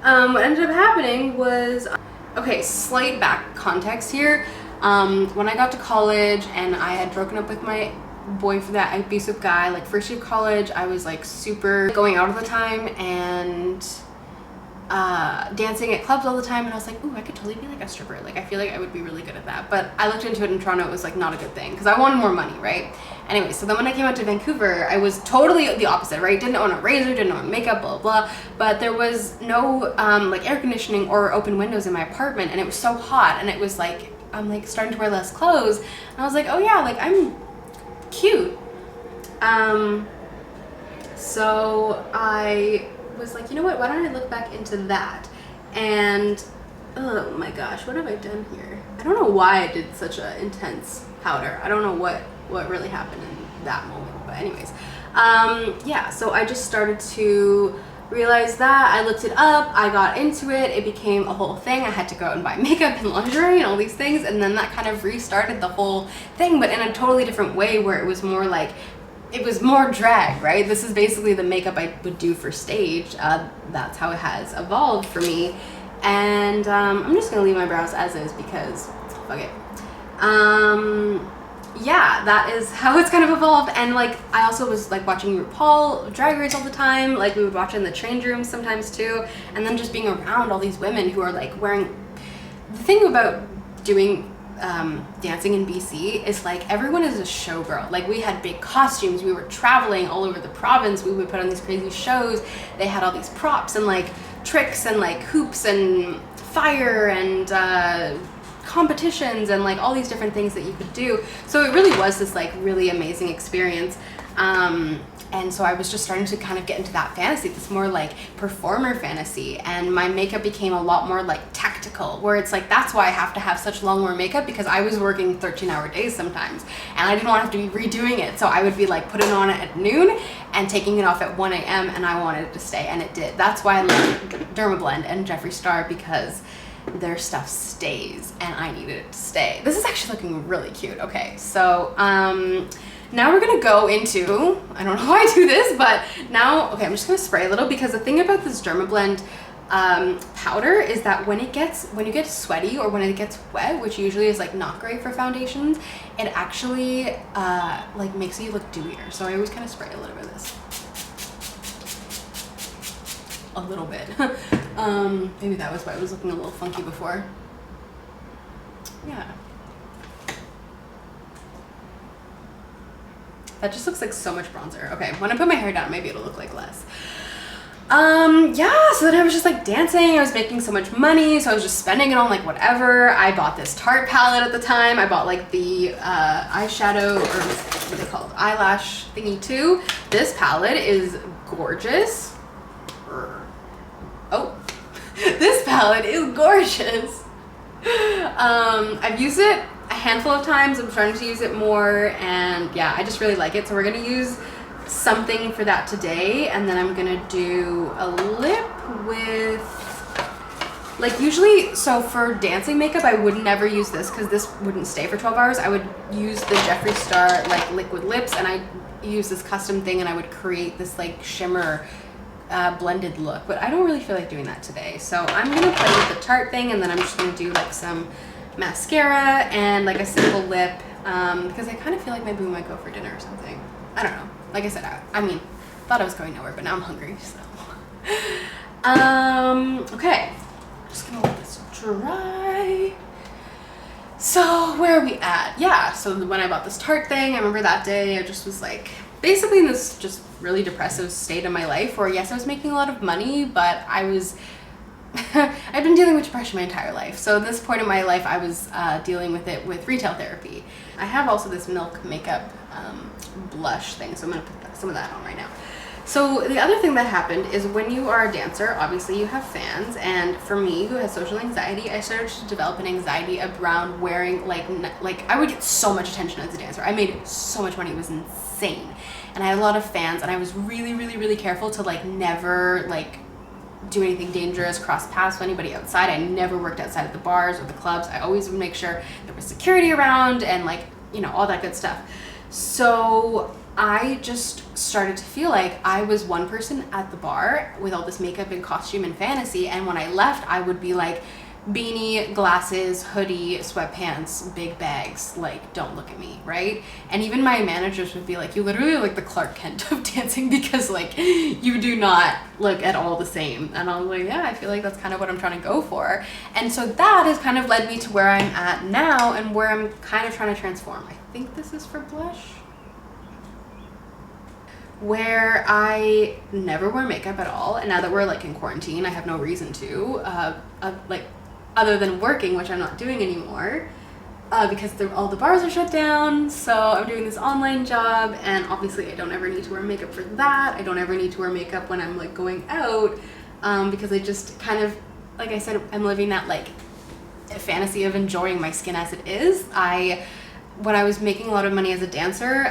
What ended up happening was, okay, slight back context here. When I got to college and I had broken up with my boyfriend, that abusive guy, like first year of college, I was like super going out all the time and dancing at clubs all the time, and I was like, ooh, I could totally be like a stripper. Like I feel like I would be really good at that. But I looked into it in Toronto, it was like not a good thing because I wanted more money, right? Anyway, so then when I came out to Vancouver, I was totally the opposite, right? Didn't own a razor, didn't own makeup, blah blah, but there was no like air conditioning or open windows in my apartment, and it was so hot, and it was like I'm like starting to wear less clothes, and I was like, oh yeah, like I'm cute. So I was like, you know what, why don't I look back into that? And oh my gosh, what have I done here? I don't know why I did such an intense powder. I don't know what really happened in that moment, but anyways, yeah, so I just started to realize that. I looked it up, I got into it, it became a whole thing. I had to go out and buy makeup and lingerie and all these things, and then that kind of restarted the whole thing, but in a totally different way, where it was more like, it was more drag, right? This is basically the makeup I would do for stage. That's how it has evolved for me. And I'm just gonna leave my brows as is because fuck it. Yeah, that is how it's kind of evolved. And like, I also was like watching RuPaul Drag Race all the time. Like we would watch in the change rooms sometimes too. And then just being around all these women who are like wearing, the thing about doing dancing in BC is like everyone is a showgirl. Like we had big costumes, we were traveling all over the province, we would put on these crazy shows. They had all these props and like tricks and like hoops and fire and competitions and like all these different things that you could do. So it really was this like really amazing experience. And so I was just starting to kind of get into that fantasy, this more like performer fantasy, and my makeup became a lot more like tactical, where it's like that's why I have to have such long wear makeup, because I was working 13-hour days sometimes and I didn't want to have to be redoing it. So I would be like putting on it at noon and taking it off at 1 a.m. and I wanted it to stay, and it did. That's why I love Dermablend and Jeffree Star, because their stuff stays and I needed it to stay. This is actually looking really cute. Okay, so now we're gonna go into, I don't know how I do this, but now, okay, I'm just gonna spray a little, because the thing about this Dermablend powder is that when you get sweaty or when it gets wet, which usually is like not great for foundations, it actually like makes you look dewier. So I always kind of spray a little bit of this. A little bit. Maybe that was why it was looking a little funky before. Yeah. That just looks like so much bronzer. Okay, when I put my hair down, maybe it'll look like less. Yeah, so then I was just like dancing. I was making so much money, so I was just spending it on like whatever. I bought this Tarte palette at the time. I bought like the eyeshadow, or what are they called? Eyelash thingy too. This palette is gorgeous. Oh, this palette is gorgeous. I've used it a handful of times. I'm starting to use it more, and yeah, I just really like it. So we're gonna use something for that today, and then I'm gonna do a lip with, like, usually, so for dancing makeup I would never use this because this wouldn't stay for 12 hours. I would use the Jeffree Star like liquid lips, and I use this custom thing and I would create this like shimmer blended look, but I don't really feel like doing that today. So I'm gonna play with the Tarte thing, and then I'm just gonna do like some mascara and like a simple lip, because I kind of feel like maybe we might go for dinner or something. I don't know. Like I said, I mean, thought I was going nowhere, but now I'm hungry, so. Okay, I'm just gonna let this dry. So where are we at? Yeah, so when I bought this Tarte thing, I remember that day I just was like, basically in this just really depressive state of my life where yes, I was making a lot of money, but I was, I've been dealing with depression my entire life. So at this point in my life, I was dealing with it with retail therapy. I have also this Milk makeup blush thing, so I'm gonna put some of that on right now. So the other thing that happened is when you are a dancer, obviously you have fans, and for me, who has social anxiety, I started to develop an anxiety around wearing like I would get so much attention as a dancer. I made so much money, it was insane, and I had a lot of fans, and I was really careful to like never like do anything dangerous, cross paths with anybody outside. I never worked outside of the bars or the clubs. I always would make sure there was security around and like, you know, all that good stuff. So I just started to feel like I was one person at the bar with all this makeup and costume and fantasy, and when I left, I would be like beanie, glasses, hoodie, sweatpants, big bags, like don't look at me, right? And even my managers would be like, you literally are like the Clark Kent of dancing, because like you do not look at all the same. And I was like, yeah, I feel like that's kind of what I'm trying to go for. And so that has kind of led me to where I'm at now and where I'm kind of trying to transform. I think this is for blush, where I never wear makeup at all, and now that we're like in quarantine, I have no reason to, like other than working, which I'm not doing anymore, because all the bars are shut down. So I'm doing this online job, and obviously I don't ever need to wear makeup for that. I don't ever need to wear makeup when I'm like going out, because I just kind of, like I said, I'm living that like fantasy of enjoying my skin as it is. When I was making a lot of money as a dancer,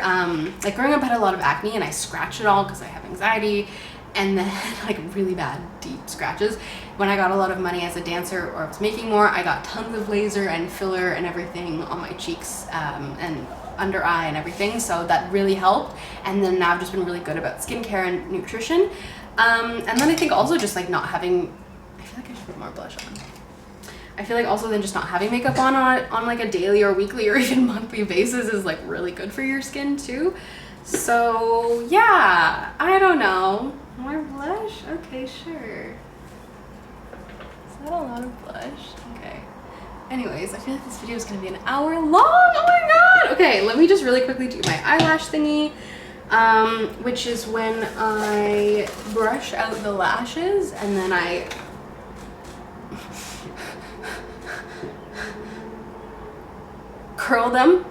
like growing up I had a lot of acne, and I scratched it all because I have anxiety, and then like really bad deep scratches. When I got a lot of money as a dancer, or I was making more, I got tons of laser and filler and everything on my cheeks, and under eye and everything, so that really helped. And then now I've just been really good about skincare and nutrition, and then I think also just like not having, I feel like I should put more blush on. I feel like also then just not having makeup on like a daily or weekly or even monthly basis is like really good for your skin too. So yeah, I don't know. More blush? Okay, sure. Is that a lot of blush? Okay. Anyways, I feel like this video is gonna be an hour long. Oh my god! Okay, let me just really quickly do my eyelash thingy, which is when I brush out the lashes and then I curl them,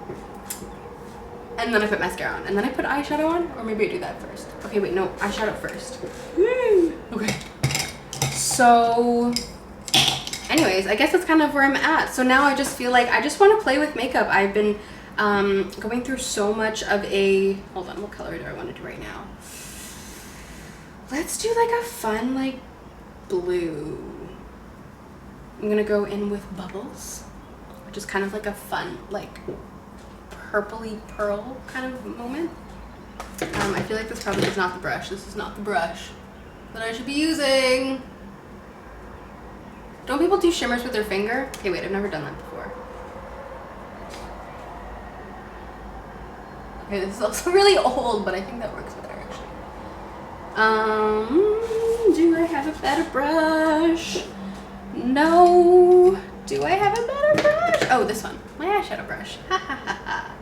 and then I put mascara on, and then I put eyeshadow on, or maybe I do that first. Okay, wait, no, eyeshadow first. Okay. So, anyways, I guess that's kind of where I'm at. So now I just feel like I just want to play with makeup. I've been going through so much of a, hold on, what color do I want to do right now? Let's do like a fun, like, blue. I'm gonna go in with Bubbles, which is kind of like a fun, like, purpley pearl kind of moment. I feel like this probably is not the brush. This is not the brush that I should be using. Don't people do shimmers with their finger? Okay, wait, I've never done that before. Okay, this is also really old, but I think that works better actually. Do I have a better brush? No. Do I have a better brush? Oh, this one, my eyeshadow brush. Ha ha ha ha.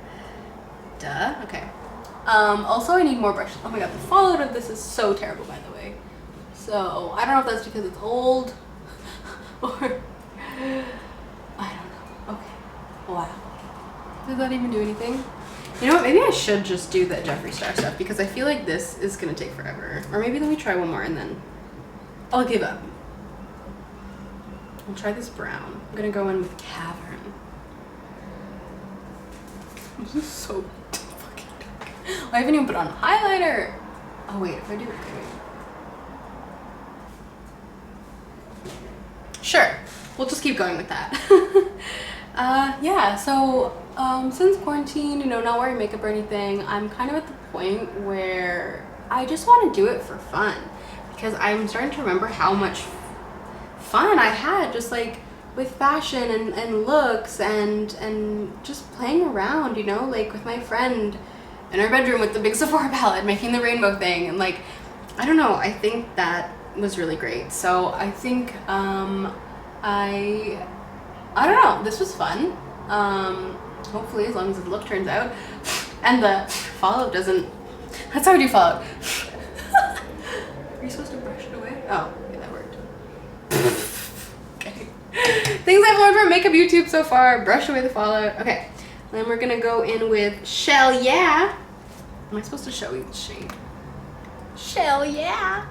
Duh, okay. Also I need more brushes. Oh my god, the fallout of this is so terrible, by the way. So, I don't know if that's because it's old, or I don't know. Okay. Wow. Did that even do anything? You know what? Maybe I should just do the Jeffree Star stuff because I feel like this is gonna take forever. Or maybe let me try one more and then I'll give up. I'll try this brown. I'm gonna go in with Cavern. This is so fucking dark. I haven't even put on highlighter. Oh wait, if I do it, okay. Sure, we'll just keep going with that. Yeah, so since quarantine, you know, not wearing makeup or anything, I'm kind of at the point where I just want to do it for fun because I'm starting to remember how much fun I had just like with fashion and looks and just playing around, you know, like with my friend in our bedroom with the big Sephora palette making the rainbow thing, and like, I don't know, I think that was really great. So I think I don't know, this was fun. Hopefully, as long as the look turns out and the fallout doesn't, that's how I do fallout. Are you supposed to brush it away? Oh, okay, that worked. Okay. Things I've learned from makeup YouTube so far: brush away the fallout. Okay, then we're gonna go in with Shell Yeah. Am I supposed to show you the shade? Shell Yeah.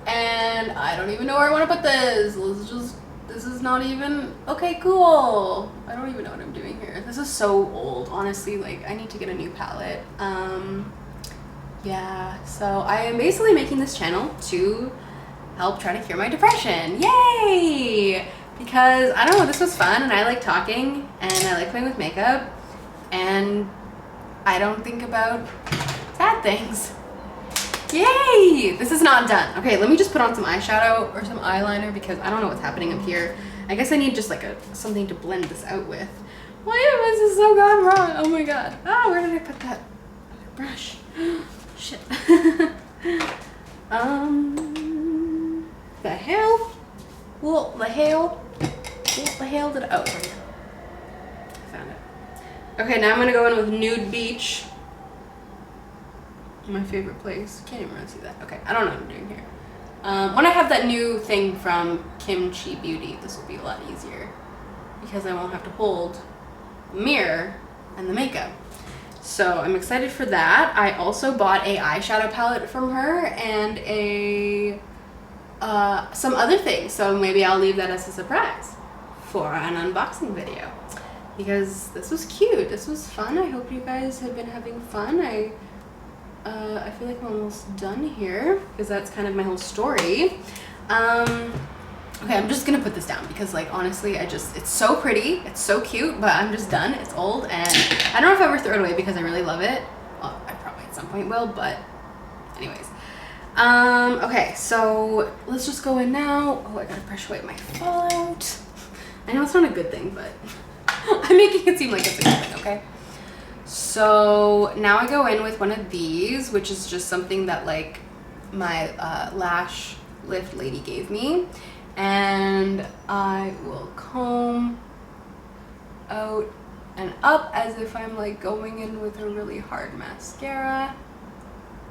And I don't even know where I want to put this. Let's just, this is not even, okay, cool. I don't even know what I'm doing here. This is so old, honestly. Like, I need to get a new palette. Yeah, so I am basically making this channel to help try to cure my depression. Yay! Because, I don't know, this was fun and I like talking and I like playing with makeup and I don't think about sad things. Yay! This is not done. Okay, let me just put on some eyeshadow or some eyeliner because I don't know what's happening up here. I guess I need just like something to blend this out with. Why is this so gone wrong? Oh my god. Ah, where did I put that other brush? Shit. The hell? Well, the hell? What the hell did I, oh, sorry. I found it. Okay, now I'm gonna go in with Nude Beach. My favorite place. Can't even really see that. Okay, I don't know what I'm doing here. When I have that new thing from Kimchi Beauty, this will be a lot easier because I won't have to hold the mirror and the makeup. So I'm excited for that. I also bought a eyeshadow palette from her and a some other things. So maybe I'll leave that as a surprise for an unboxing video because this was cute. This was fun. I hope you guys have been having fun. I feel like I'm almost done here because that's kind of my whole story. Okay, I'm just gonna put this down because like honestly it's so pretty, it's so cute, but I'm just done. It's old and I don't know if I'll ever throw it away because I really love it. Well, I probably at some point will, but anyways. Okay, so let's just go in now. Oh, I gotta brush away my fallout. I know it's not a good thing, but I'm making it seem like it's a good thing, okay? So now I go in with one of these, which is just something that like my lash lift lady gave me. And I will comb out and up as if I'm like going in with a really hard mascara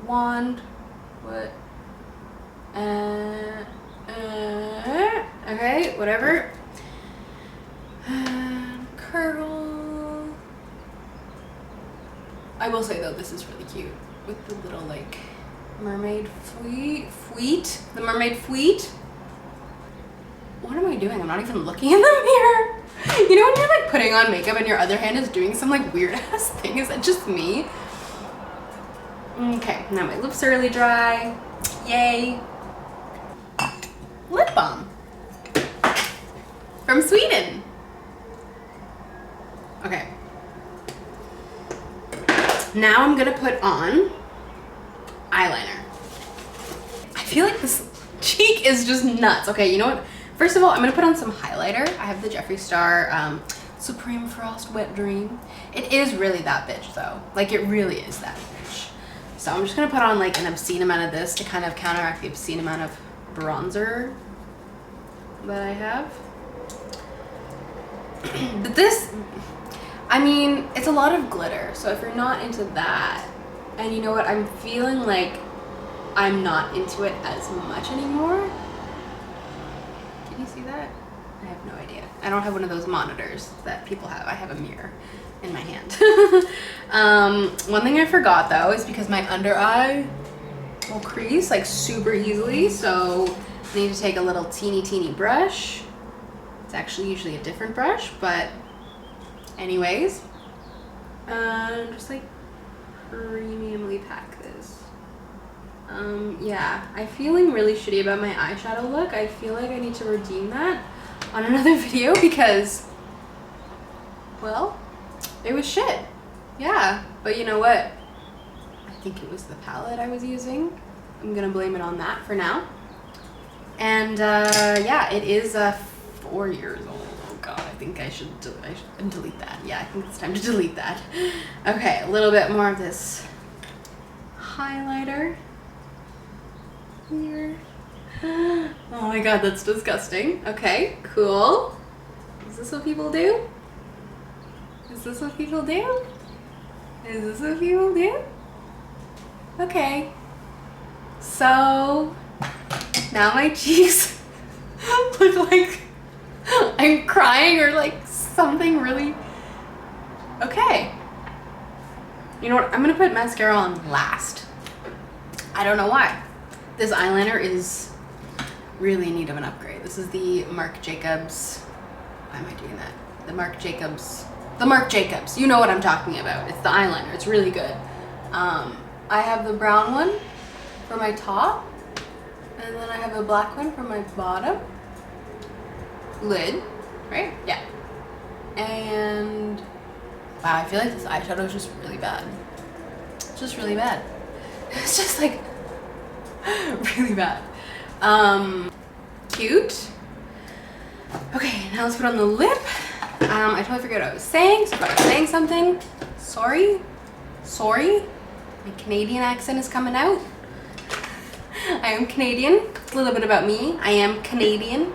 wand. What? Okay, whatever. And curl. I will say though, this is really cute with the little like mermaid fleet. The mermaid fleet. What am I doing? I'm not even looking in the mirror. You know when you're like putting on makeup and your other hand is doing some like weird ass thing? Is that just me? Okay, now my lips are really dry. Yay. Lip balm. From Sweden. Okay. Now I'm gonna put on eyeliner. I feel like this cheek is just nuts. Okay, you know what? First of all, I'm gonna put on some highlighter. I have the Jeffree Star Supreme Frost Wet Dream. It is really that bitch though. Like it really is that bitch. So I'm just gonna put on like an obscene amount of this to kind of counteract the obscene amount of bronzer that I have. But this, I mean, it's a lot of glitter. So if you're not into that, and you know what, I'm feeling like I'm not into it as much anymore. Can you see that? I have no idea. I don't have one of those monitors that people have. I have a mirror in my hand. One thing I forgot though is because my under eye will crease like super easily, so I need to take a little teeny brush. It's actually usually a different brush, but anyways, just like premiumly pack this. Yeah, I'm feeling really shitty about my eyeshadow look. I feel like I need to redeem that on another video because, well, it was shit. Yeah, but you know what? I think it was the palette I was using. I'm gonna blame it on that for now. And yeah, it is 4 years old. Oh god, I think I should delete that. Yeah, I think it's time to delete that. Okay, a little bit more of this highlighter here. Oh my god, that's disgusting. Okay, cool. Is this what people do? Is this what people do? Is this what people do? Okay. So now my cheeks look like I'm crying or like something really. Okay. You know what? I'm gonna put mascara on last. I don't know why. This eyeliner is really in need of an upgrade. This is the Marc Jacobs. Why am I doing that? The Marc Jacobs. The Marc Jacobs. You know what I'm talking about. It's the eyeliner. It's really good. I have the brown one for my top. And then I have a black one for my bottom lid, right? Yeah. And wow, I feel like this eyeshadow is just really bad. It's just really bad. It's just like really bad. Cute. Okay, now let's put on the lip. I totally forgot what I was saying. So if I was saying something, sorry. My Canadian accent is coming out. I am Canadian. A little bit about me. I am Canadian.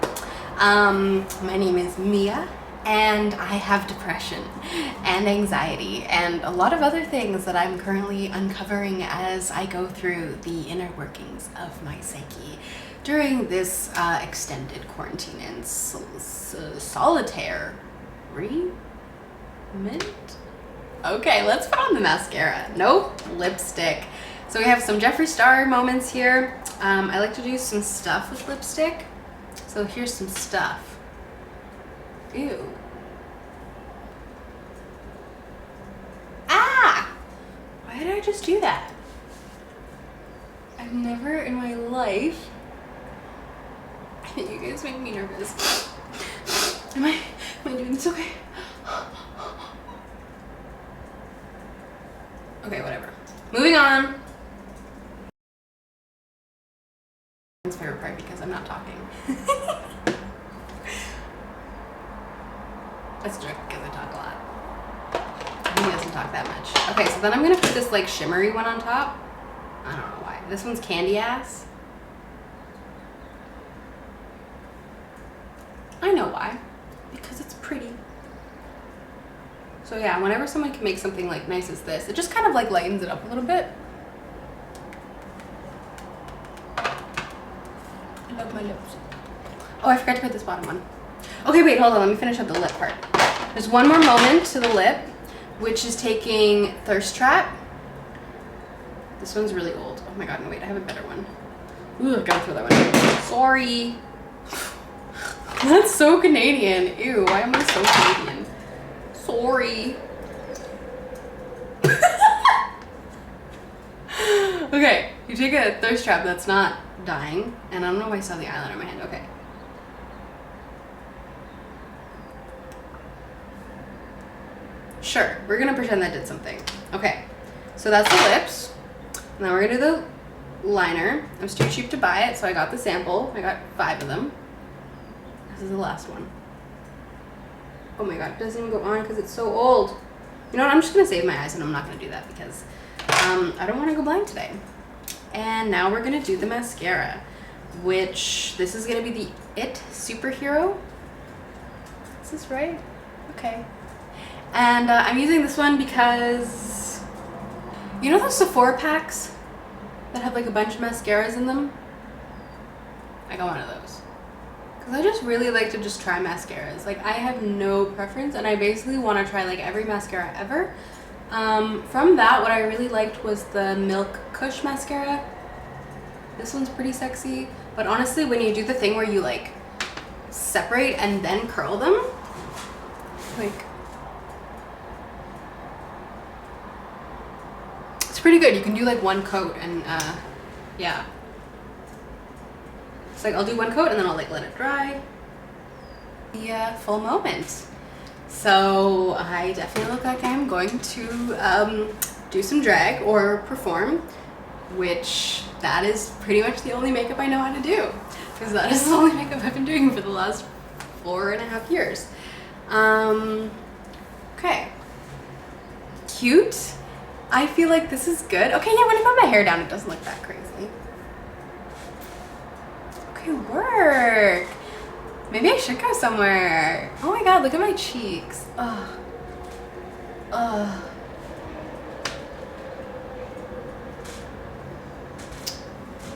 My name is Mia, and I have depression and anxiety and a lot of other things that I'm currently uncovering as I go through the inner workings of my psyche during this extended quarantine and solitaire. Okay, let's put on the mascara. Nope, lipstick. So we have some Jeffree Star moments here. I like to do some stuff with lipstick. So here's some stuff. Ew. Ah! Why did I just do that? I've never in my life. You guys make me nervous. Am I doing this okay? Okay, whatever. Moving on. It's my favorite part because I'm not talking. That's a joke because I talk a lot. He doesn't talk that much. Okay, so then I'm gonna put this like shimmery one on top. I don't know why. This one's Candy Ass. I know why. Because it's pretty. So yeah, whenever someone can make something like nice as this, it just kind of like lightens it up a little bit. I love my lips. Oh, I forgot to put this bottom one. Okay, wait, hold on. Let me finish up the lip part. There's one more moment to the lip, which is taking Thirst Trap. This one's really old. Oh my god, no wait, I have a better one. Ooh, I gotta throw that one out. Sorry. That's so Canadian. Ew, why am I so Canadian? Sorry. Okay, you take a thirst trap that's not dying, and I don't know why I saw the eyeliner in my hand. Okay. Sure, we're gonna pretend that did something. Okay, so that's the lips. Now we're gonna do the liner. I was too cheap to buy it, so I got the sample. I got 5 of them. This is the last one. Oh my god, it doesn't even go on because it's so old. You know what, I'm just gonna save my eyes and I'm not gonna do that because I don't wanna go blind today. And now we're gonna do the mascara, which this is gonna be the It Superhero. Is this right? Okay. And I'm using this one because, you know those Sephora packs that have like a bunch of mascaras in them? I got one of those. Because I just really like to just try mascaras. Like I have no preference and I basically want to try like every mascara ever. From that, what I really liked was the Milk Kush mascara. This one's pretty sexy. But honestly, when you do the thing where you like separate and then curl them, like, it's pretty good. You can do like one coat and yeah. It's like I'll do one coat and then I'll like let it dry. Yeah, full moment. So I definitely look like I'm going to do some drag or perform, which that is pretty much the only makeup I know how to do, because that is the only makeup I've been doing for the last 4.5 years. Okay. Cute. I feel like this is good. Okay, yeah, when I put my hair down, it doesn't look that crazy. Okay, work. Maybe I should go somewhere. Oh my god, look at my cheeks. Ugh. Ugh.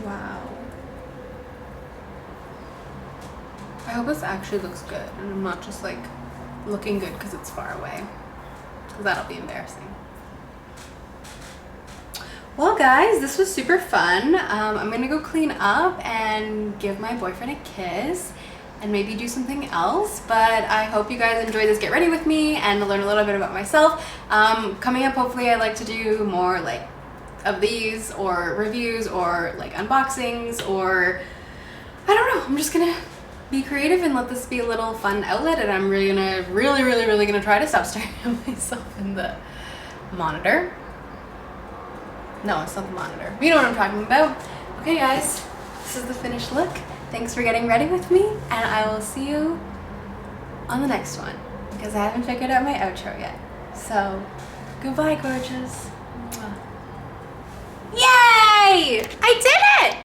Wow. I hope this actually looks good and I'm not just like looking good because it's far away. Because that'll be embarrassing. Well guys, this was super fun. I'm gonna go clean up and give my boyfriend a kiss and maybe do something else, but I hope you guys enjoy this get ready with me and learn a little bit about myself. Coming up, hopefully I'd like to do more like of these or reviews or like unboxings, or I don't know, I'm just gonna be creative and let this be a little fun outlet, and I'm really gonna try to stop staring at myself in the monitor. No, it's not the monitor. You know what I'm talking about. Okay guys, this is the finished look. Thanks for getting ready with me, and I will see you on the next one, because I haven't figured out my outro yet. So, goodbye gorgeous. Yay! I did it!